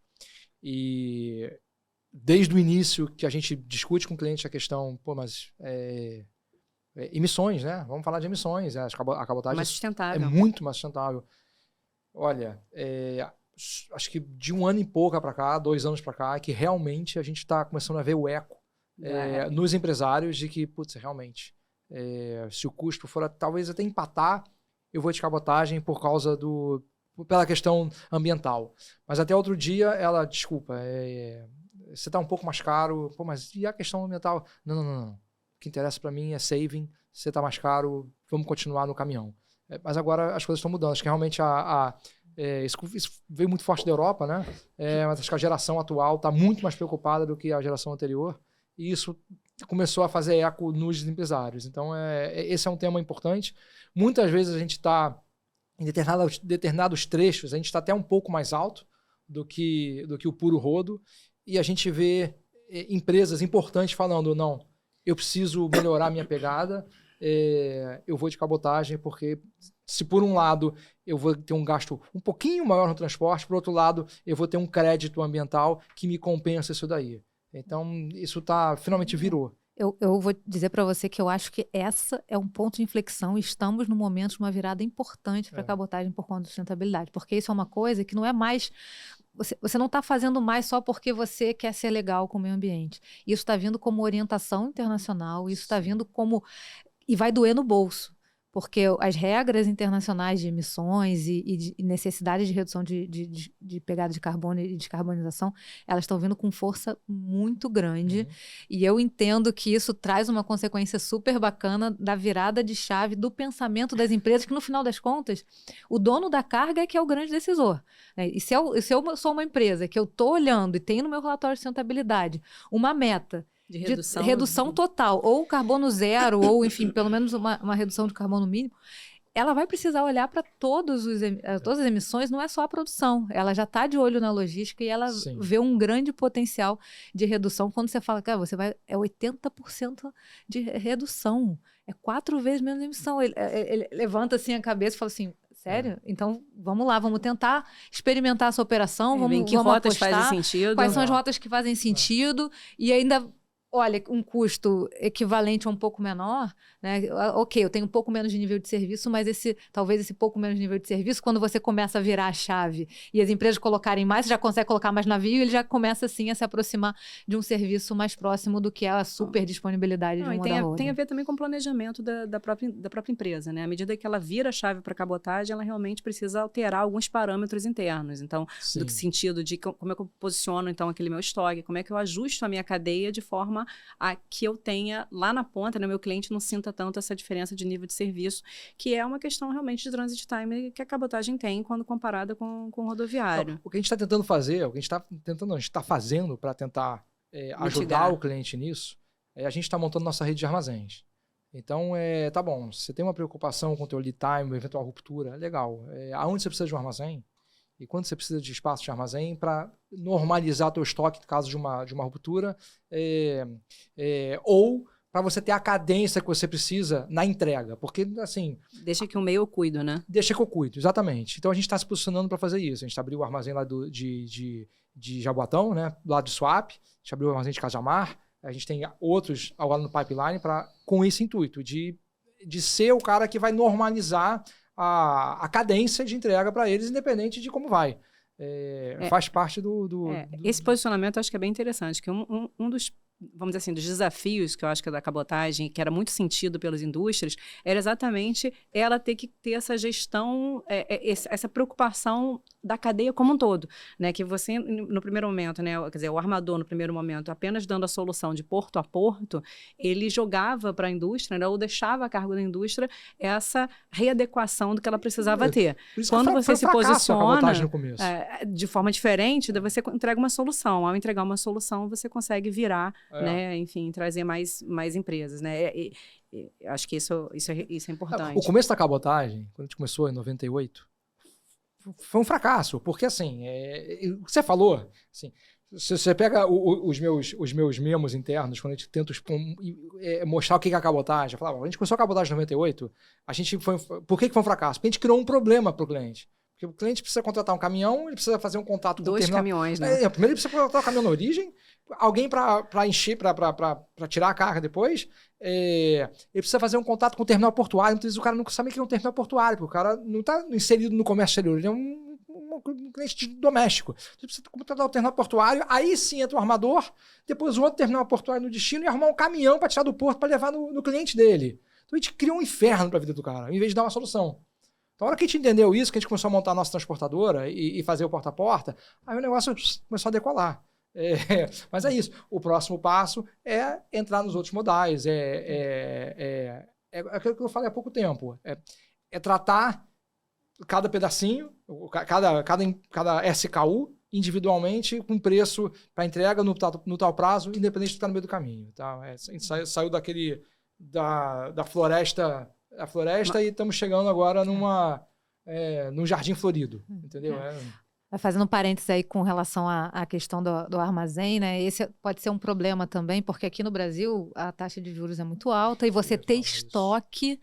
e desde o início que a gente discute com o cliente a questão, mas Emissões, né? Vamos falar de emissões. A cabotagem Mais sustentável. é muito mais sustentável. Olha, acho que de um ano e pouco para cá, 2 anos para cá, que realmente a gente está começando a ver o eco nos empresários de que, putz, realmente, se o custo for talvez até empatar, eu vou de cabotagem pela questão ambiental. Mas até outro dia ela, desculpa, você está um pouco mais caro, pô, mas e a questão ambiental? Não. O que interessa para mim é saving, você está mais caro, vamos continuar no caminhão. Mas agora as coisas estão mudando. Acho que realmente isso veio muito forte da Europa, né? Mas acho que a geração atual está muito mais preocupada do que a geração anterior. E isso começou a fazer eco nos empresários. Então, esse é um tema importante. Muitas vezes a gente está, em determinados trechos, a gente está até um pouco mais alto do que o puro rodo. E a gente vê empresas importantes falando, não, eu preciso melhorar a minha pegada, eu vou de cabotagem, porque se por um lado eu vou ter um gasto um pouquinho maior no transporte, por outro lado eu vou ter um crédito ambiental que me compensa isso daí. Então isso finalmente virou. Eu vou dizer para você que eu acho que essa é um ponto de inflexão e estamos no momento de uma virada importante para a cabotagem por conta da sustentabilidade, porque isso é uma coisa que não é mais... Você não está fazendo mais só porque você quer ser legal com o meio ambiente. Isso está vindo como orientação internacional, isso está vindo como... E vai doer no bolso, porque as regras internacionais de emissões e de necessidade de redução de pegada de carbono e descarbonização, elas estão vindo com força muito grande. E eu entendo que isso traz uma consequência super bacana da virada de chave do pensamento das empresas, que no final das contas, o dono da carga é que é o grande decisor. E se eu sou uma empresa que eu estou olhando e tenho no meu relatório de sustentabilidade uma meta de redução total, ou carbono zero, ou enfim, pelo menos uma redução de carbono mínimo, ela vai precisar olhar para todas as emissões, não é só a produção. Ela já está de olho na logística e ela vê um grande potencial de redução. Quando você fala, cara, é 80% de redução, é 4 vezes menos emissão. Ele levanta assim a cabeça e fala assim, sério? Então, vamos lá, vamos tentar experimentar essa operação, vamos rotas apostar, fazem sentido. Quais são as rotas que fazem sentido, e ainda... Olha, um custo equivalente a um pouco menor, né? Ok, eu tenho um pouco menos de nível de serviço, mas talvez esse pouco menos de nível de serviço, quando você começa a virar a chave e as empresas colocarem mais, você já consegue colocar mais navio, ele já começa, assim, a se aproximar de um serviço mais próximo do que a super disponibilidade de um modal. Tem a ver também com o planejamento da própria empresa, né? À medida que ela vira a chave para a cabotagem, ela realmente precisa alterar alguns parâmetros internos. Então, do sentido de como é que eu posiciono, então, aquele meu estoque, como é que eu ajusto a minha cadeia de forma a que eu tenha lá na ponta, né, meu cliente não sinta tanto essa diferença de nível de serviço, que é uma questão realmente de transit time que a cabotagem tem quando comparada com o rodoviário. Então, o que a gente está tentando fazer, a gente está fazendo para tentar ajudar o cliente nisso, a gente está montando nossa rede de armazéns. Então, tá bom, você tem uma preocupação com o teu lead time, eventual ruptura, legal. Aonde você precisa de um armazém? E quando você precisa de espaço de armazém para normalizar teu estoque no caso de uma ruptura, ou para você ter a cadência que você precisa na entrega. Porque, assim... Deixa que o meio eu cuido, né? Deixa que eu cuido, exatamente. Então, a gente está se posicionando para fazer isso. A gente abriu o armazém lá de Jaboatão, né? Do lado de Suape. A gente abriu o armazém de Cajamar. A gente tem outros agora no pipeline com esse intuito de ser o cara que vai normalizar a cadência de entrega para eles, independente de como vai. Faz parte Esse posicionamento eu acho que é bem interessante, que um dos, vamos dizer assim, dos desafios que eu acho que é da cabotagem, que era muito sentido pelas indústrias, era exatamente ela ter que ter essa gestão, essa preocupação da cadeia como um todo, né? Que você, no primeiro momento, né? Quer dizer, o armador, no primeiro momento, apenas dando a solução de porto a porto, ele jogava para a indústria, né? Ou deixava a cargo da indústria essa readequação do que ela precisava ter. Quando você se posiciona de forma diferente, daí você entrega uma solução. Ao entregar uma solução, você consegue virar, né? Enfim, trazer mais empresas, né? Acho que isso é importante. O começo da cabotagem, quando a gente começou em 98, foi um fracasso, porque assim, o que você falou, assim, se você pega os meus memos internos, quando a gente tenta mostrar o que é a cabotagem, eu falava, a gente começou a cabotagem em 98, por que foi um fracasso? Porque a gente criou um problema para o cliente. Porque o cliente precisa contratar um caminhão, ele precisa fazer um contato com o Dois terminal. caminhões, né? Primeiro ele precisa contratar o caminhão na origem, alguém para encher, para tirar a carga depois. Ele precisa fazer um contato com o terminal portuário. Muitas vezes o cara não sabe o que é um terminal portuário, porque o cara não está inserido no comércio exterior, ele é um cliente doméstico. Você precisa contratar o terminal portuário, aí sim entra o armador, depois o outro terminal portuário no destino e arrumar um caminhão para tirar do porto para levar no cliente dele. Então a gente cria um inferno para a vida do cara, em vez de dar uma solução. Então, a hora que a gente entendeu isso, que a gente começou a montar a nossa transportadora e fazer o porta a porta, aí o negócio começou a decolar. Mas é isso. O próximo passo é entrar nos outros modais. É aquilo que eu falei há pouco tempo. É tratar cada pedacinho, cada SKU individualmente com preço para entrega no tal prazo, independente de estar no meio do caminho. Tá? A gente saiu da floresta e estamos chegando agora num jardim florido, entendeu? Fazendo um parênteses aí com relação à questão do armazém, né? Esse pode ser um problema também, porque aqui no Brasil a taxa de juros é muito alta e você ter estoque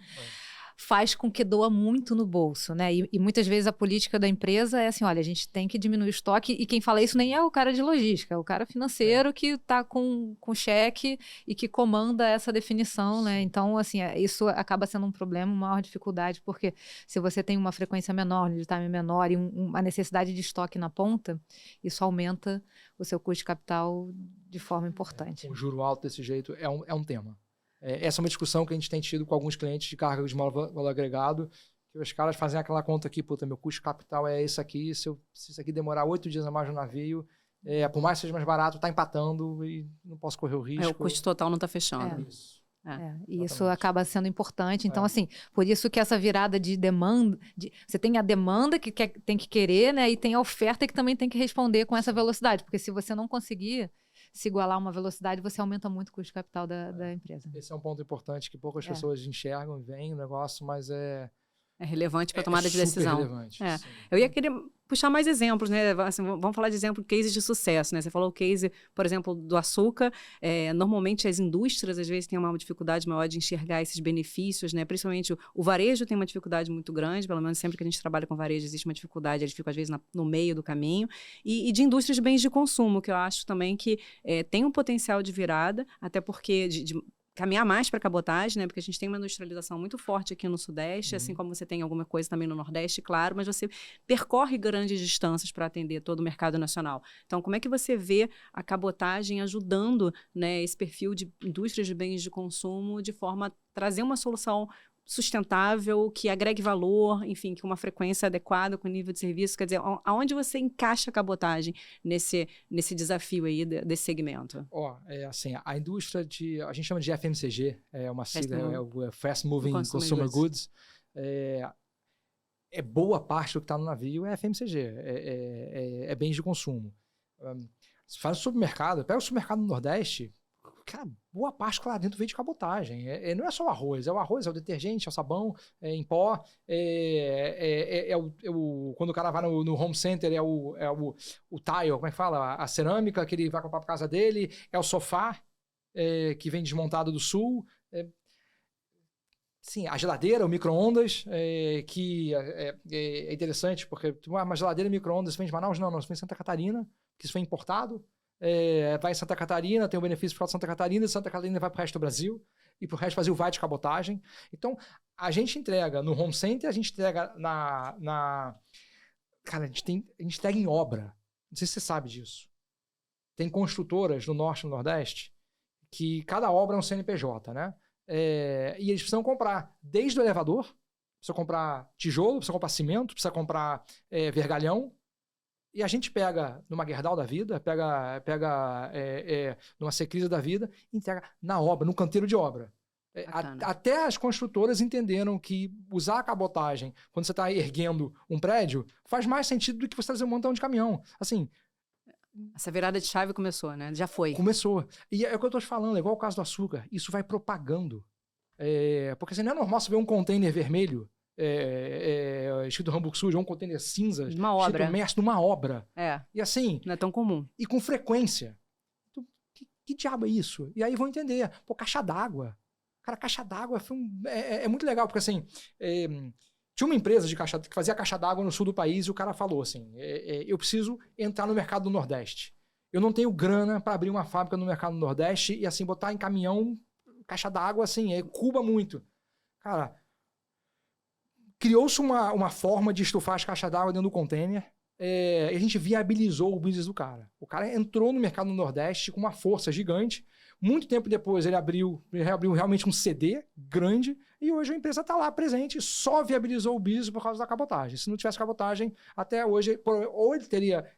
faz com que doa muito no bolso, né? E muitas vezes a política da empresa é assim, olha, a gente tem que diminuir o estoque, e quem fala isso nem é o cara de logística, é o cara financeiro que está com cheque e que comanda essa definição, né? Então, assim, isso acaba sendo um problema, uma maior dificuldade, porque se você tem uma frequência menor, um time menor e uma necessidade de estoque na ponta, isso aumenta o seu custo de capital de forma importante. Um juro alto desse jeito é um tema. Essa é uma discussão que a gente tem tido com alguns clientes de carga de maior valor agregado, que os caras fazem aquela conta aqui, puta, meu custo de capital é esse aqui, se isso aqui demorar 8 dias a mais no navio, por mais que seja mais barato, tá empatando e não posso correr o risco. O custo total não tá fechando. E isso acaba sendo importante. Então, assim, por isso que essa virada de demanda, você tem a demanda que tem que querer, né? E tem a oferta que também tem que responder com essa velocidade, porque se você não conseguir se igualar a uma velocidade, você aumenta muito o custo de capital da empresa. Esse é um ponto importante que poucas pessoas enxergam, veem o negócio, mas é relevante para a tomada de decisão. Relevante, eu ia querer puxar mais exemplos, né? Assim, vamos falar de exemplo, cases de sucesso, né? Você falou o case, por exemplo, do açúcar. Normalmente as indústrias, às vezes, têm uma dificuldade maior de enxergar esses benefícios, né? Principalmente o varejo tem uma dificuldade muito grande, pelo menos sempre que a gente trabalha com varejo existe uma dificuldade, eles ficam, às vezes, no meio do caminho. E de indústrias de bens de consumo, que eu acho também que tem um potencial de virada, até porque de caminhar mais para a cabotagem, né? Porque a gente tem uma industrialização muito forte aqui no Sudeste, assim como você tem alguma coisa também no Nordeste, claro, mas você percorre grandes distâncias para atender todo o mercado nacional. Então, como é que você vê a cabotagem ajudando, né, esse perfil de indústrias de bens de consumo de forma a trazer uma solução sustentável, que agregue valor, enfim, com uma frequência adequada, com nível de serviço? Quer dizer, aonde você encaixa a cabotagem nesse desafio aí desse segmento? Assim, a indústria a gente chama de FMCG, é uma sigla, é o Fast Moving Consumer Goods. Boa parte do que está no navio é FMCG, é bens de consumo. Se faz o supermercado, pega o supermercado no Nordeste, cara, boa parte lá dentro vem de cabotagem. Não é só o arroz, é o detergente, é o sabão, é em pó, quando o cara vai no home center, é o tile, como é que fala? A cerâmica que ele vai comprar para casa dele, é o sofá que vem desmontado do sul, sim, a geladeira, o micro-ondas, que é interessante, porque uma geladeira e micro-ondas vem de Manaus? Não, vem de Santa Catarina, que isso foi importado. Vai em Santa Catarina, tem o benefício para Santa Catarina, e Santa Catarina vai para o resto do Brasil, e para o resto do Brasil vai de cabotagem. Então, a gente entrega no home center, a gente entrega cara, a gente entrega em obra. Não sei se você sabe disso. Tem construtoras no Norte e no Nordeste que cada obra é um CNPJ, né? E eles precisam comprar desde o elevador, precisa comprar tijolo, precisa comprar cimento, precisa comprar vergalhão. E a gente pega numa Gerdau da vida, pega numa Secrisa da vida, e entrega na obra, no canteiro de obra. Até as construtoras entenderam que usar a cabotagem, quando você está erguendo um prédio, faz mais sentido do que você trazer um montão de caminhão. Assim, essa virada de chave começou, né? Já foi. Começou. E é o que eu estou te falando, é igual o caso do açúcar. Isso vai propagando. Porque assim, não é normal você ver um container vermelho escrito Hamburg Süd, um container cinza, uma obra. Escrito Maersk, numa obra. E assim... Não é tão comum. E com frequência. Então, que diabo é isso? E aí vão entender. Pô, caixa d'água. Cara, caixa d'água é muito legal, porque assim... Tinha uma empresa que fazia caixa d'água no sul do país e o cara falou assim, eu preciso entrar no mercado do Nordeste. Eu não tenho grana para abrir uma fábrica no mercado do Nordeste e assim botar em caminhão caixa d'água assim, cuba muito. Cara, criou-se uma forma de estufar as caixas d'água dentro do container. E a gente viabilizou o business do cara. O cara entrou no mercado do Nordeste com uma força gigante. Muito tempo depois ele reabriu realmente um CD grande e hoje a empresa está lá presente e só viabilizou o business por causa da cabotagem. Se não tivesse cabotagem, até hoje, ou ele teria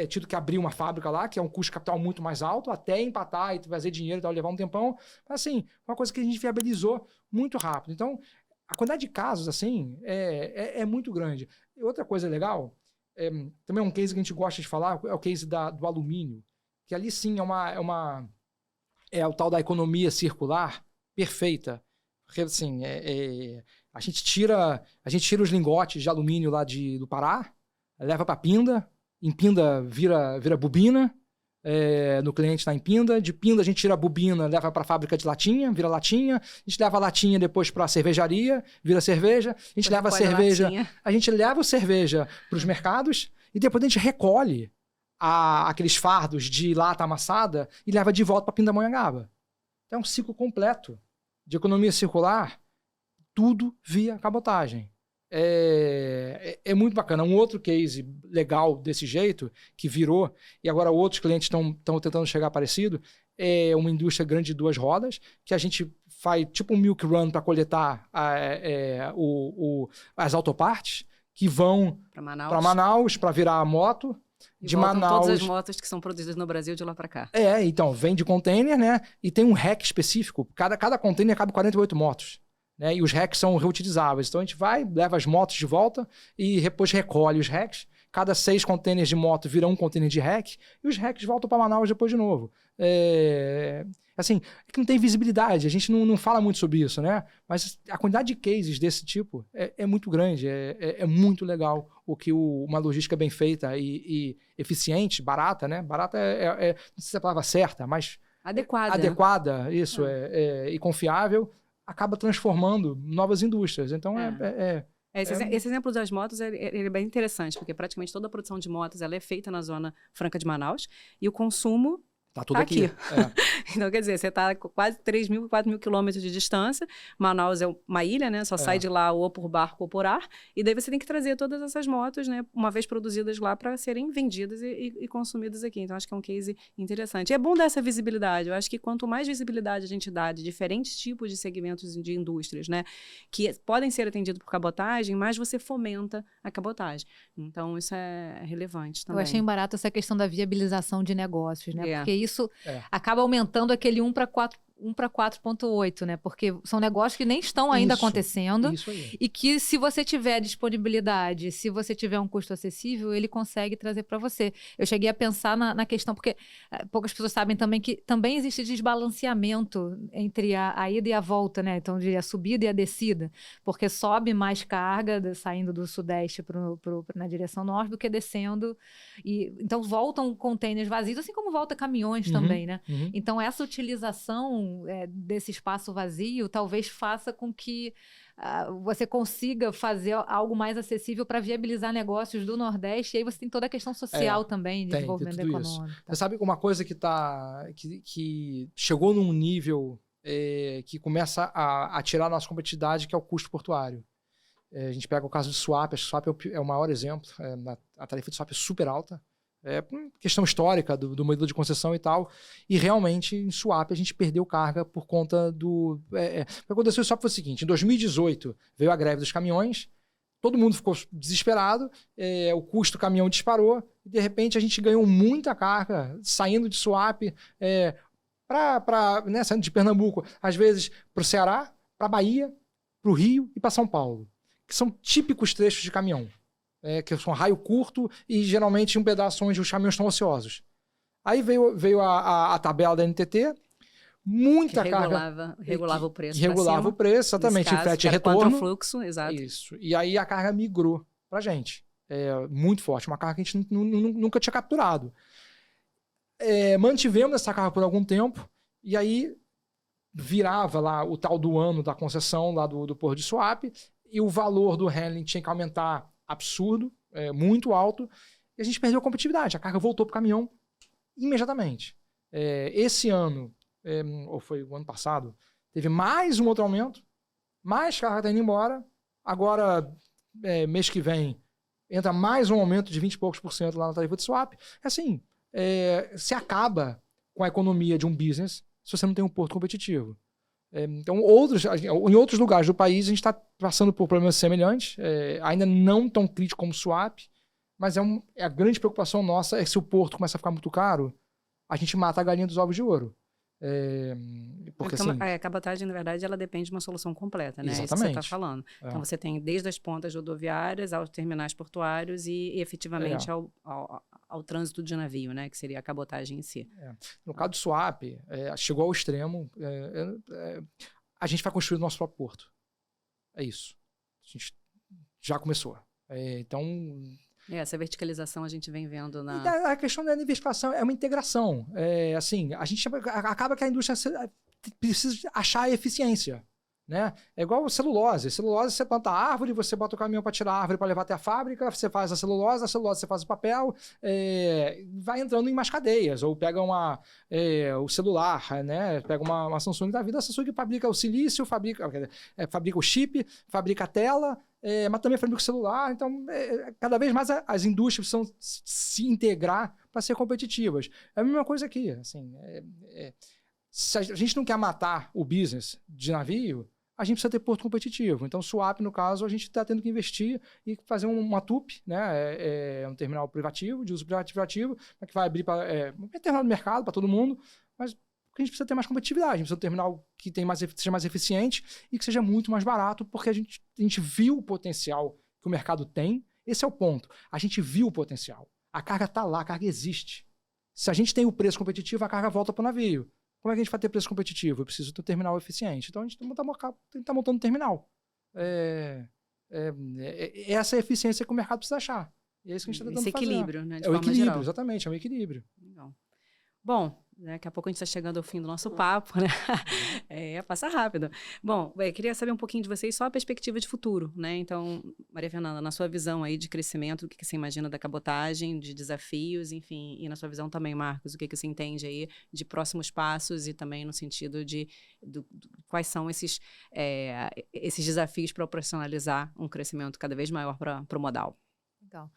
tido que abrir uma fábrica lá, que é um custo de capital muito mais alto, até empatar e fazer dinheiro e tal, levar um tempão. Mas assim, uma coisa que a gente viabilizou muito rápido. Então, a quantidade de casos assim é muito grande. E outra coisa legal, também um case que a gente gosta de falar, é o case do alumínio, que ali sim é o tal da economia circular perfeita. Porque assim, a gente tira os lingotes de alumínio lá do Pará, leva para Pinda, em Pinda vira bobina, no cliente está em Pinda, de Pinda a gente tira a bobina, leva para a fábrica de latinha, vira latinha, a gente leva a latinha depois para a cervejaria, vira cerveja, a gente leva a cerveja, a gente leva a cerveja para os mercados e depois a gente recolhe aqueles fardos de lata amassada e leva de volta para Pindamonhangaba. Então é um ciclo completo de economia circular, tudo via cabotagem. É muito bacana. Um outro case legal desse jeito, que virou, e agora outros clientes estão tentando chegar parecido, é uma indústria grande de 2 rodas, que a gente faz tipo um milk run para coletar as autopartes, que vão para Manaus para virar a moto. De Manaus, todas as motos que são produzidas no Brasil de lá para cá. Então, vem de container, né? E tem um rack específico. Cada container cabe 48 motos. Né? E os racks são reutilizáveis. Então a gente leva as motos de volta e depois recolhe os racks. Cada 6 containers de moto vira um container de rack e os racks voltam para Manaus depois de novo. Assim, é que não tem visibilidade, a gente não fala muito sobre isso, né? Mas a quantidade de cases desse tipo é muito grande, é muito legal o que uma logística bem feita e eficiente, barata, né? Barata não sei se é a palavra certa, mas... Adequada, isso, e confiável, acaba transformando novas indústrias. Então, Esse exemplo das motos ele é bem interessante, porque praticamente toda a produção de motos ela é feita na Zona Franca de Manaus e o consumo tá tudo aqui. Então, quer dizer, você está quase 3.000, 4.000 quilômetros de distância. Manaus é uma ilha, né? Só sai de lá ou por barco ou por ar. E daí você tem que trazer todas essas motos, né? Uma vez produzidas lá para serem vendidas e consumidas aqui. Então, acho que é um case interessante. E é bom dar essa visibilidade. Eu acho que quanto mais visibilidade a gente dá de diferentes tipos de segmentos de indústrias, né? Que podem ser atendidos por cabotagem, mais você fomenta a cabotagem. Então, isso é relevante também. Eu achei barato essa questão da viabilização de negócios, né? Porque isso acaba aumentando aquele 1 para 4.8, né? Porque são negócios que nem estão ainda acontecendo. Isso aí. E que se você tiver disponibilidade, se você tiver um custo acessível, ele consegue trazer para você. Eu cheguei a pensar na questão, porque poucas pessoas sabem também que também existe desbalanceamento entre a ida e a volta, né? Então, a subida e a descida. Porque sobe mais carga saindo do sudeste na direção norte do que descendo. Então, voltam containers vazios, assim como volta caminhões também, né? Então, essa utilização desse espaço vazio talvez faça com que você consiga fazer algo mais acessível para viabilizar negócios do Nordeste. E aí você tem toda a questão social também, de desenvolvimento econômico. Você sabe uma coisa que chegou num nível que começa a tirar a nossa competitividade, que é o custo portuário. A gente pega o caso de Suape, acho que Suape é o maior exemplo. A tarifa de Suape é super alta. Questão histórica do modelo de concessão e tal, e realmente em Suape a gente perdeu carga por conta do... O que aconteceu em Suape foi o seguinte: em 2018 veio a greve dos caminhões, todo mundo ficou desesperado, o custo do caminhão disparou, e de repente a gente ganhou muita carga saindo de Suape, saindo de Pernambuco, às vezes para o Ceará, para a Bahia, para o Rio e para São Paulo, que são típicos trechos de caminhão. Que são raio curto e geralmente um pedaço onde os caminhões estão ociosos. Aí veio a tabela da NTT, muita carga... Regulava o preço. Regulava o preço, exatamente, em frete e retorno. Fluxo, exato. Isso. E aí a carga migrou pra gente. Muito forte, uma carga que a gente nunca tinha capturado. Mantivemos essa carga por algum tempo, e aí virava lá o tal do ano da concessão lá do Porto de Suape, e o valor do handling tinha que aumentar absurdo, muito alto, e a gente perdeu a competitividade. A carga voltou para o caminhão imediatamente. Esse ano, ou foi o ano passado, teve mais um outro aumento, mais carga está indo embora. Agora, mês que vem, entra mais um aumento de 20 e poucos % lá na tarifa de swap. Assim, se acaba com a economia de um business se você não tem um porto competitivo. Então, em outros lugares do país, a gente está passando por problemas semelhantes, ainda não tão crítico como o swap, mas a grande preocupação nossa é que se o porto começa a ficar muito caro, a gente mata a galinha dos ovos de ouro. Porque, então, assim, a cabotagem, na verdade, ela depende de uma solução completa, né? Exatamente. É isso que você está falando. Então, você tem desde as pontas rodoviárias aos terminais portuários e efetivamente ao trânsito de navio, né? Que seria a cabotagem em si. No caso do swap, chegou ao extremo, a gente vai construir o nosso próprio porto. É isso. A gente já começou. Então... essa verticalização a gente vem vendo na... A questão da diversificação é uma integração. Assim, a gente acaba que a indústria precisa achar a eficiência. Né? É igual celulose. Celulose, você planta a árvore, você bota o caminhão para tirar a árvore para levar até a fábrica, você faz a celulose você faz o papel, vai entrando em mais cadeias. Ou pega o celular, né? Pega uma Samsung da vida, a Samsung fabrica o silício, fabrica o chip, fabrica a tela, mas também fabrica o celular. Então, cada vez mais as indústrias precisam se integrar para ser competitivas. É a mesma coisa aqui. Assim, se a gente não quer matar o business de navio, a gente precisa ter porto competitivo. Então, swap, no caso, a gente está tendo que investir e fazer uma TUP, né? Um terminal privativo, de uso privativo, que vai abrir para um terminal do mercado para todo mundo, mas a gente precisa ter mais competitividade, a gente precisa ter um terminal que seja mais eficiente e que seja muito mais barato, porque a gente viu o potencial que o mercado tem. Esse é o ponto. A gente viu o potencial. A carga está lá, a carga existe. Se a gente tem o preço competitivo, a carga volta para o navio. Como é que a gente vai ter preço competitivo? Eu preciso ter um terminal eficiente. Então, a gente está montando um terminal. Essa é a eficiência que o mercado precisa achar. E é isso que a gente está tentando fazer. Esse equilíbrio, né? É o equilíbrio, exatamente. É um equilíbrio. Legal. Bom, daqui a pouco a gente está chegando ao fim do nosso papo, né? Passa rápido. Bom, queria saber um pouquinho de vocês só a perspectiva de futuro, né? Então, Maria Fernanda, na sua visão aí de crescimento, o que você imagina da cabotagem, de desafios, enfim, e na sua visão também, Marcos, o que você entende aí de próximos passos e também no sentido de quais são esses desafios para operacionalizar um crescimento cada vez maior para o modal? Legal.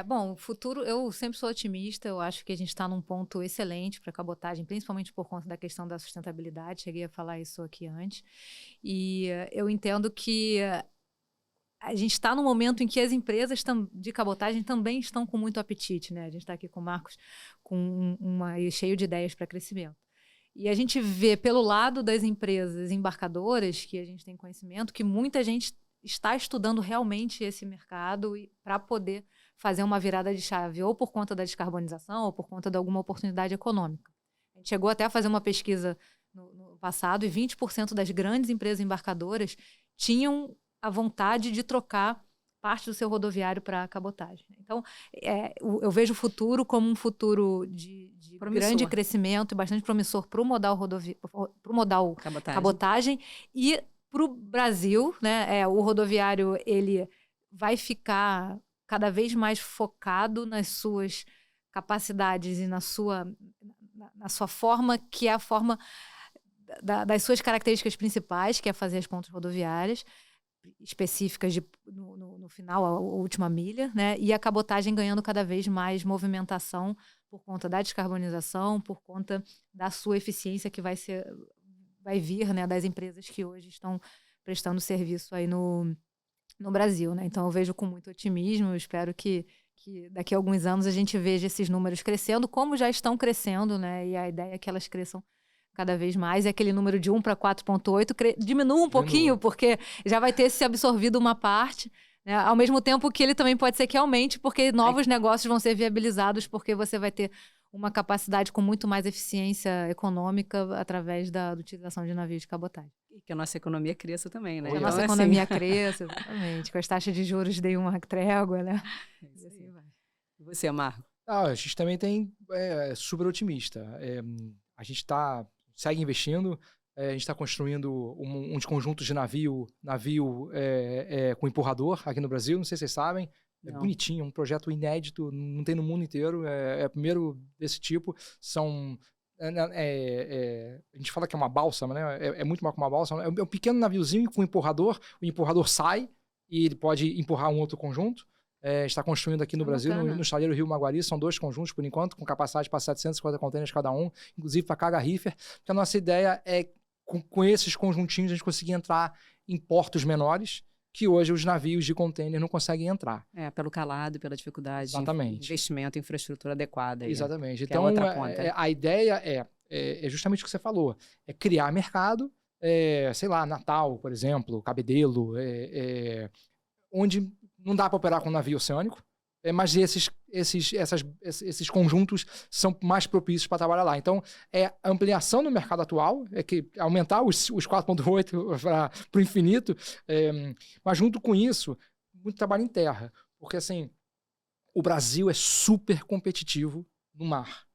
Bom, o futuro, eu sempre sou otimista, eu acho que a gente está num ponto excelente para a cabotagem, principalmente por conta da questão da sustentabilidade, cheguei a falar isso aqui antes, e eu entendo que a gente está num momento em que as empresas de cabotagem também estão com muito apetite, né? A gente está aqui com o Marcos cheio de ideias para crescimento. E a gente vê pelo lado das empresas embarcadoras, que a gente tem conhecimento, que muita gente está estudando realmente esse mercado para poder fazer uma virada de chave, ou por conta da descarbonização, ou por conta de alguma oportunidade econômica. A gente chegou até a fazer uma pesquisa no passado, e 20% das grandes empresas embarcadoras tinham a vontade de trocar parte do seu rodoviário para cabotagem. Então, eu vejo o futuro como um futuro de grande crescimento e bastante promissor para o modal cabotagem e para o Brasil, né? O rodoviário ele vai ficar cada vez mais focado nas suas capacidades e na sua forma, que é a forma das suas características principais, que é fazer as pontes rodoviárias específicas no final, a última milha, né? E a cabotagem ganhando cada vez mais movimentação por conta da descarbonização, por conta da sua eficiência que vai vir, né, das empresas que hoje estão prestando serviço aí no Brasil, né? Então eu vejo com muito otimismo, eu espero que daqui a alguns anos a gente veja esses números crescendo, como já estão crescendo, né? E a ideia é que elas cresçam cada vez mais, e aquele número de 1 para 4,8 diminua um pouquinho, porque já vai ter se absorvido uma parte, né? Ao mesmo tempo que ele também pode ser que aumente, porque novos negócios vão ser viabilizados, porque você vai ter uma capacidade com muito mais eficiência econômica através da utilização de navios de cabotagem. E que a nossa economia cresça também, né? Que a nossa economia cresça, exatamente. Com as taxas de juros de uma trégua, né? E assim vai. E você, Marco? A gente também tem super otimista. A gente segue investindo. A gente está construindo uns conjuntos de navio com empurrador aqui no Brasil, não sei se vocês sabem. É bonitinho, um projeto inédito, não tem no mundo inteiro, é o primeiro desse tipo. A gente fala que é uma balsa, né? É muito mais que uma balsa. É um pequeno naviozinho com empurrador, o empurrador sai e ele pode empurrar um outro conjunto. Está construindo aqui no Brasil, no estaleiro Rio Maguari, são 2 conjuntos por enquanto, com capacidade para 750 contêineres cada um, inclusive para carga reefer, porque a nossa ideia é, com esses conjuntinhos, a gente conseguir entrar em portos menores, que hoje os navios de contêiner não conseguem entrar. Pelo calado, pela dificuldade. Exatamente. De investimento em infraestrutura adequada. Exatamente. Então, a ideia é justamente o que você falou, é criar mercado, sei lá, Natal, por exemplo, Cabedelo, onde não dá para operar com navio oceânico, mas esses conjuntos são mais propícios para trabalhar lá. Então, a ampliação no mercado atual, que aumentar os 4.8 para o infinito, mas junto com isso, muito trabalho em terra. Porque, assim, o Brasil é super competitivo no mar.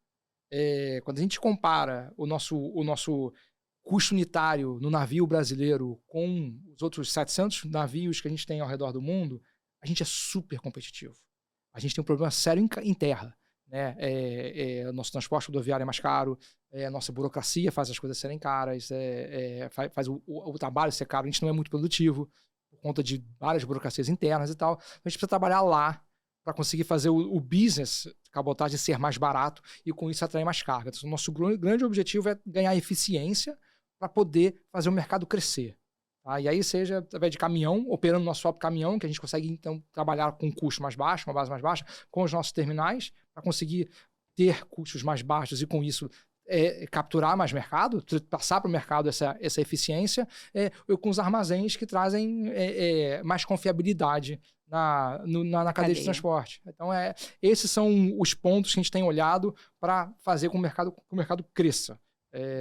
Quando a gente compara o nosso custo unitário no navio brasileiro com os outros 700 navios que a gente tem ao redor do mundo, a gente é super competitivo. A gente tem um problema sério em terra, né? Nosso transporte rodoviário é mais caro, a nossa burocracia faz as coisas serem caras, faz o trabalho ser caro, a gente não é muito produtivo por conta de várias burocracias internas e tal. Então, a gente precisa trabalhar lá para conseguir fazer o business cabotagem ser mais barato e com isso atrair mais carga. Então, o nosso grande objetivo é ganhar eficiência para poder fazer o mercado crescer. E aí, seja através de caminhão, operando nosso próprio caminhão, que a gente consegue, então, trabalhar com um custo mais baixo, uma base mais baixa, com os nossos terminais, para conseguir ter custos mais baixos e, com isso, capturar mais mercado, passar para o mercado essa eficiência, com os armazéns que trazem mais confiabilidade na cadeia de transporte. Então, esses são os pontos que a gente tem olhado para fazer com que o mercado cresça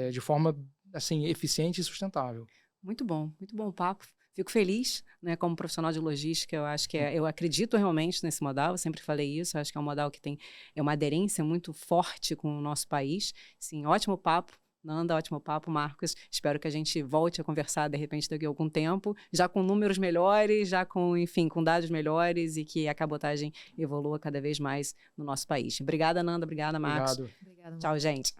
de forma assim, eficiente e sustentável. Muito bom o papo. Fico feliz, né, como profissional de logística, eu acho que eu acredito realmente nesse modal, eu sempre falei isso, eu acho que é um modal que tem uma aderência muito forte com o nosso país. Sim, ótimo papo, Nanda, ótimo papo, Marcos. Espero que a gente volte a conversar, de repente, daqui a algum tempo, já com números melhores, já com, enfim, com dados melhores e que a cabotagem evolua cada vez mais no nosso país. Obrigada, Nanda, obrigada, Marcos. Obrigado. Tchau, gente.